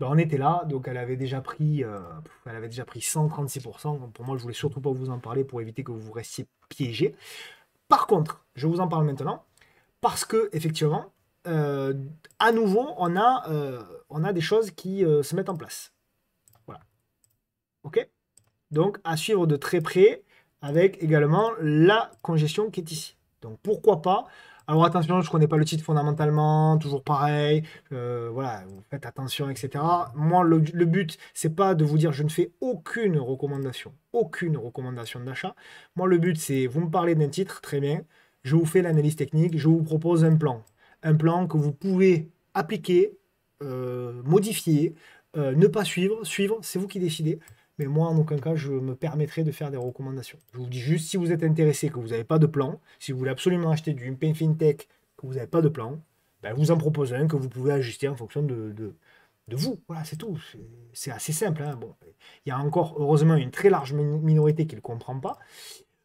on était là, donc elle avait déjà pris 136%. Donc pour moi, je voulais surtout pas vous en parler pour éviter que vous restiez piégés. Par contre, je vous en parle maintenant, parce que effectivement, à nouveau, on a des choses qui se mettent en place. Voilà. Ok? Donc, à suivre de très près, avec également la congestion qui est ici. Donc, pourquoi pas? Alors, attention, je ne connais pas le titre fondamentalement, toujours pareil. Voilà, vous faites attention, etc. Moi, le but, c'est pas de vous dire je ne fais aucune recommandation d'achat. Moi, le but, c'est vous me parlez d'un titre, très bien. Je vous fais l'analyse technique, je vous propose un plan. Un plan que vous pouvez appliquer, modifier, ne pas suivre, suivre, c'est vous qui décidez. Mais moi, en aucun cas, je me permettrai de faire des recommandations. Je vous dis juste, si vous êtes intéressé, que vous n'avez pas de plan, si vous voulez absolument acheter du Pay FinTech, que vous n'avez pas de plan, ben, vous en proposez un que vous pouvez ajuster en fonction de vous. Voilà, c'est tout. C'est assez simple, hein. Bon, il y a encore, heureusement, une très large minorité qui ne le comprend pas.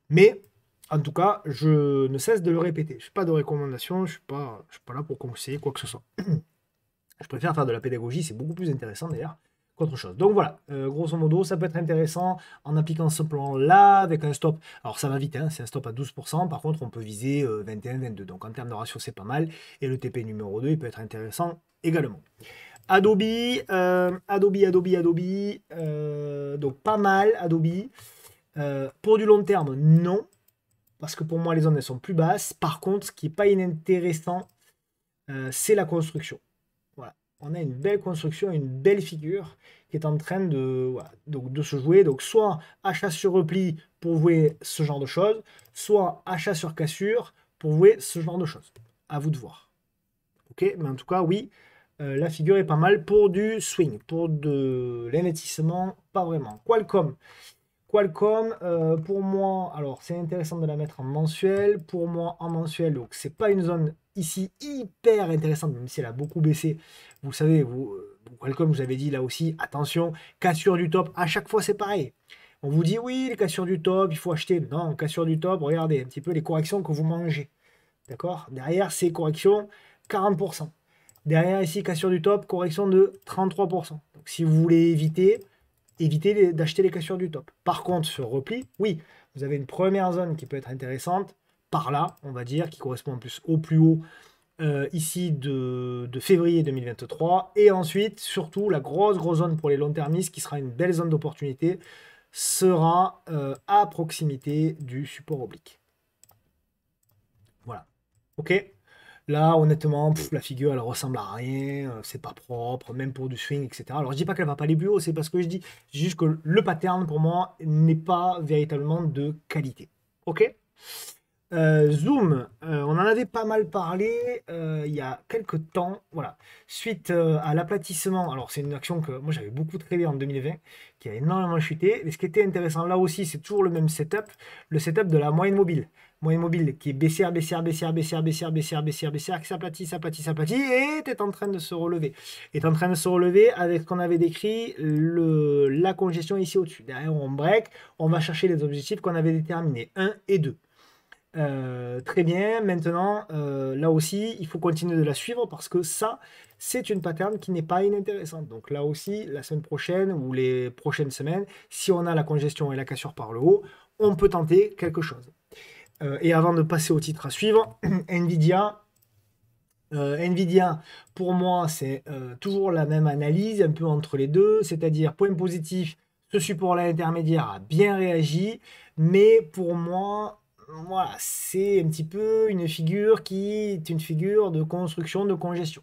Mais, en tout cas, je ne cesse de le répéter. Je ne fais pas de recommandations, je ne suis pas là pour conseiller quoi que ce soit. Je préfère faire de la pédagogie, c'est beaucoup plus intéressant d'ailleurs qu'autre chose. Donc voilà, grosso modo, ça peut être intéressant en appliquant ce plan-là avec un stop. Alors ça va vite, hein, c'est un stop à 12%. Par contre, on peut viser 21, 22. Donc en termes de ratio, c'est pas mal. Et le TP numéro 2, il peut être intéressant également. Adobe, Adobe. Donc pas mal, Adobe. Pour du long terme, non. Parce que pour moi, les zones, elles sont plus basses. Par contre, ce qui n'est pas inintéressant, c'est la construction. Voilà. On a une belle construction, une belle figure qui est en train de, voilà, donc de se jouer. Donc soit achat sur repli pour jouer ce genre de choses, soit achat sur cassure pour jouer ce genre de choses. À vous de voir. Ok, mais en tout cas, oui, la figure est pas mal pour du swing, pour de l'investissement, pas vraiment. Qualcomm, pour moi, alors c'est intéressant de la mettre en mensuel. Pour moi, en mensuel, donc c'est pas une zone ici hyper intéressante, même si elle a beaucoup baissé. Vous savez, Qualcomm, vous avez dit là aussi, attention, cassure du top, à chaque fois c'est pareil. On vous dit oui, les cassures du top, il faut acheter. Non, cassure du top, regardez un petit peu les corrections que vous mangez. D'accord? Derrière, c'est correction 40%. Derrière ici, cassure du top, correction de 33%. Donc si vous voulez éviter d'acheter les cassures du top. Par contre, sur repli, oui, vous avez une première zone qui peut être intéressante, par là, on va dire, qui correspond en plus au plus haut ici de février 2023. Et ensuite, surtout, la grosse zone pour les long-termistes, qui sera une belle zone d'opportunité, sera à proximité du support oblique. Voilà. Ok? Là, honnêtement, la figure, elle ressemble à rien, c'est pas propre, même pour du swing, etc. Alors, je dis pas qu'elle va pas aller plus haut, c'est parce que je dis juste que le pattern, pour moi, n'est pas véritablement de qualité. Ok? Zoom, on en avait pas mal parlé il y a quelques temps, voilà. Suite à l'aplatissement, alors c'est une action que moi j'avais beaucoup tradé en 2020, qui a énormément chuté. Mais ce qui était intéressant là aussi, c'est toujours le même setup, le setup de la moyenne mobile. Moyenne mobile qui est baissière, baissière, baissière, baissière, baissière, baissière, baissière, baissière, qui s'aplatit, s'aplatit, s'aplatit, et est en train de se relever. Est en train de se relever avec ce qu'on avait décrit, la congestion ici au-dessus. Derrière, on break, on va chercher les objectifs qu'on avait déterminés, 1 et 2. Très bien, maintenant, là aussi, il faut continuer de la suivre parce que ça, c'est une pattern qui n'est pas inintéressante. Donc là aussi, la semaine prochaine ou les prochaines semaines, si on a la congestion et la cassure par le haut, on peut tenter quelque chose. Et avant de passer au titre à suivre, Nvidia. Nvidia, pour moi, c'est toujours la même analyse, un peu entre les deux, c'est-à-dire point positif, ce support-là intermédiaire a bien réagi, mais pour moi, voilà, c'est un petit peu une figure qui est une figure de construction de congestion.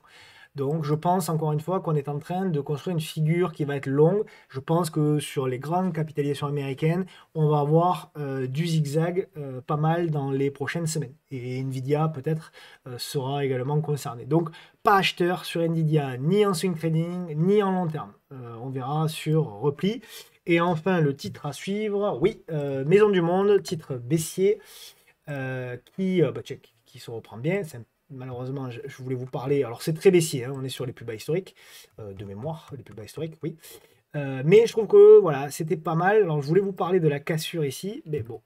Donc je pense encore une fois qu'on est en train de construire une figure qui va être longue. Je pense que sur les grandes capitalisations américaines, on va avoir du zigzag pas mal dans les prochaines semaines. Et Nvidia peut-être sera également concerné. Donc pas acheteur sur Nvidia, ni en swing trading, ni en long terme. On verra sur repli. Et enfin, le titre à suivre, oui, Maison du Monde, titre baissier, qui se reprend bien. Malheureusement, je voulais vous parler. Alors, c'est très baissier, hein, on est sur les plus bas historiques, de mémoire, les plus bas historiques, oui. Mais je trouve que voilà, c'était pas mal. Alors, je voulais vous parler de la cassure ici, mais bon,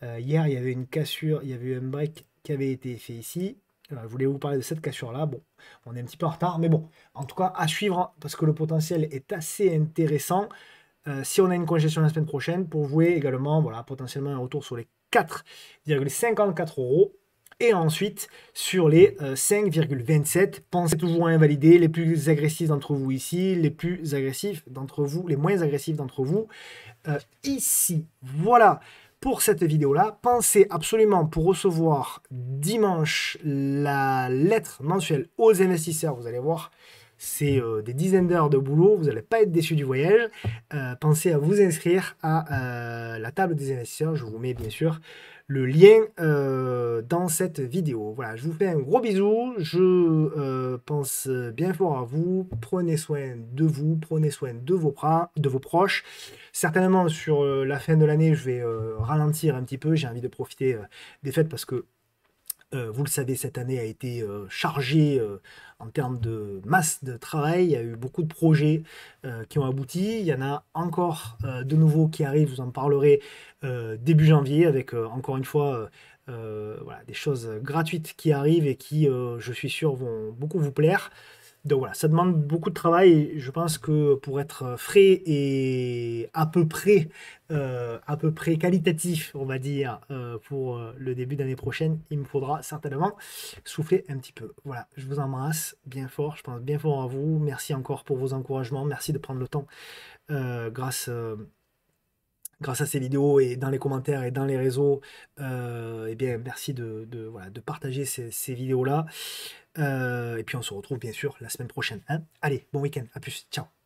hier, il y avait une cassure, il y avait eu un break qui avait été fait ici. Je voulais vous parler de cette cassure-là. Bon, on est un petit peu en retard, mais bon, en tout cas, à suivre parce que le potentiel est assez intéressant. Si on a une congestion la semaine prochaine, pour jouer également, voilà, potentiellement un retour sur les 4,54 euros. Et ensuite, sur les 5,27, pensez toujours à invalider les plus agressifs d'entre vous ici, les plus agressifs d'entre vous, les moins agressifs d'entre vous ici. Voilà pour cette vidéo-là. Pensez absolument pour recevoir dimanche la lettre mensuelle aux investisseurs, vous allez voir. C'est des dizaines d'heures de boulot, vous n'allez pas être déçu du voyage. Pensez à vous inscrire à la table des investisseurs. Je vous mets bien sûr le lien dans cette vidéo. Voilà, je vous fais un gros bisou. Je pense bien fort à vous. Prenez soin de vous, prenez soin de vos proches. Certainement, sur la fin de l'année, je vais ralentir un petit peu. J'ai envie de profiter des fêtes parce que vous le savez, cette année a été chargée en termes de masse de travail. Il y a eu beaucoup de projets qui ont abouti. Il y en a encore de nouveaux qui arrivent. Je vous en parlerai début janvier avec encore une fois voilà, des choses gratuites qui arrivent et qui, je suis sûr, vont beaucoup vous plaire. Donc voilà, ça demande beaucoup de travail et je pense que pour être frais et à peu près qualitatif, on va dire, pour le début d'année prochaine, il me faudra certainement souffler un petit peu. Voilà, je vous embrasse bien fort, je pense bien fort à vous. Merci encore pour vos encouragements, merci de prendre le temps grâce à ces vidéos et dans les commentaires et dans les réseaux. Eh bien, merci voilà, de partager ces vidéos-là. Et puis on se retrouve bien sûr la semaine prochaine, hein. Allez, bon week-end, à plus, ciao.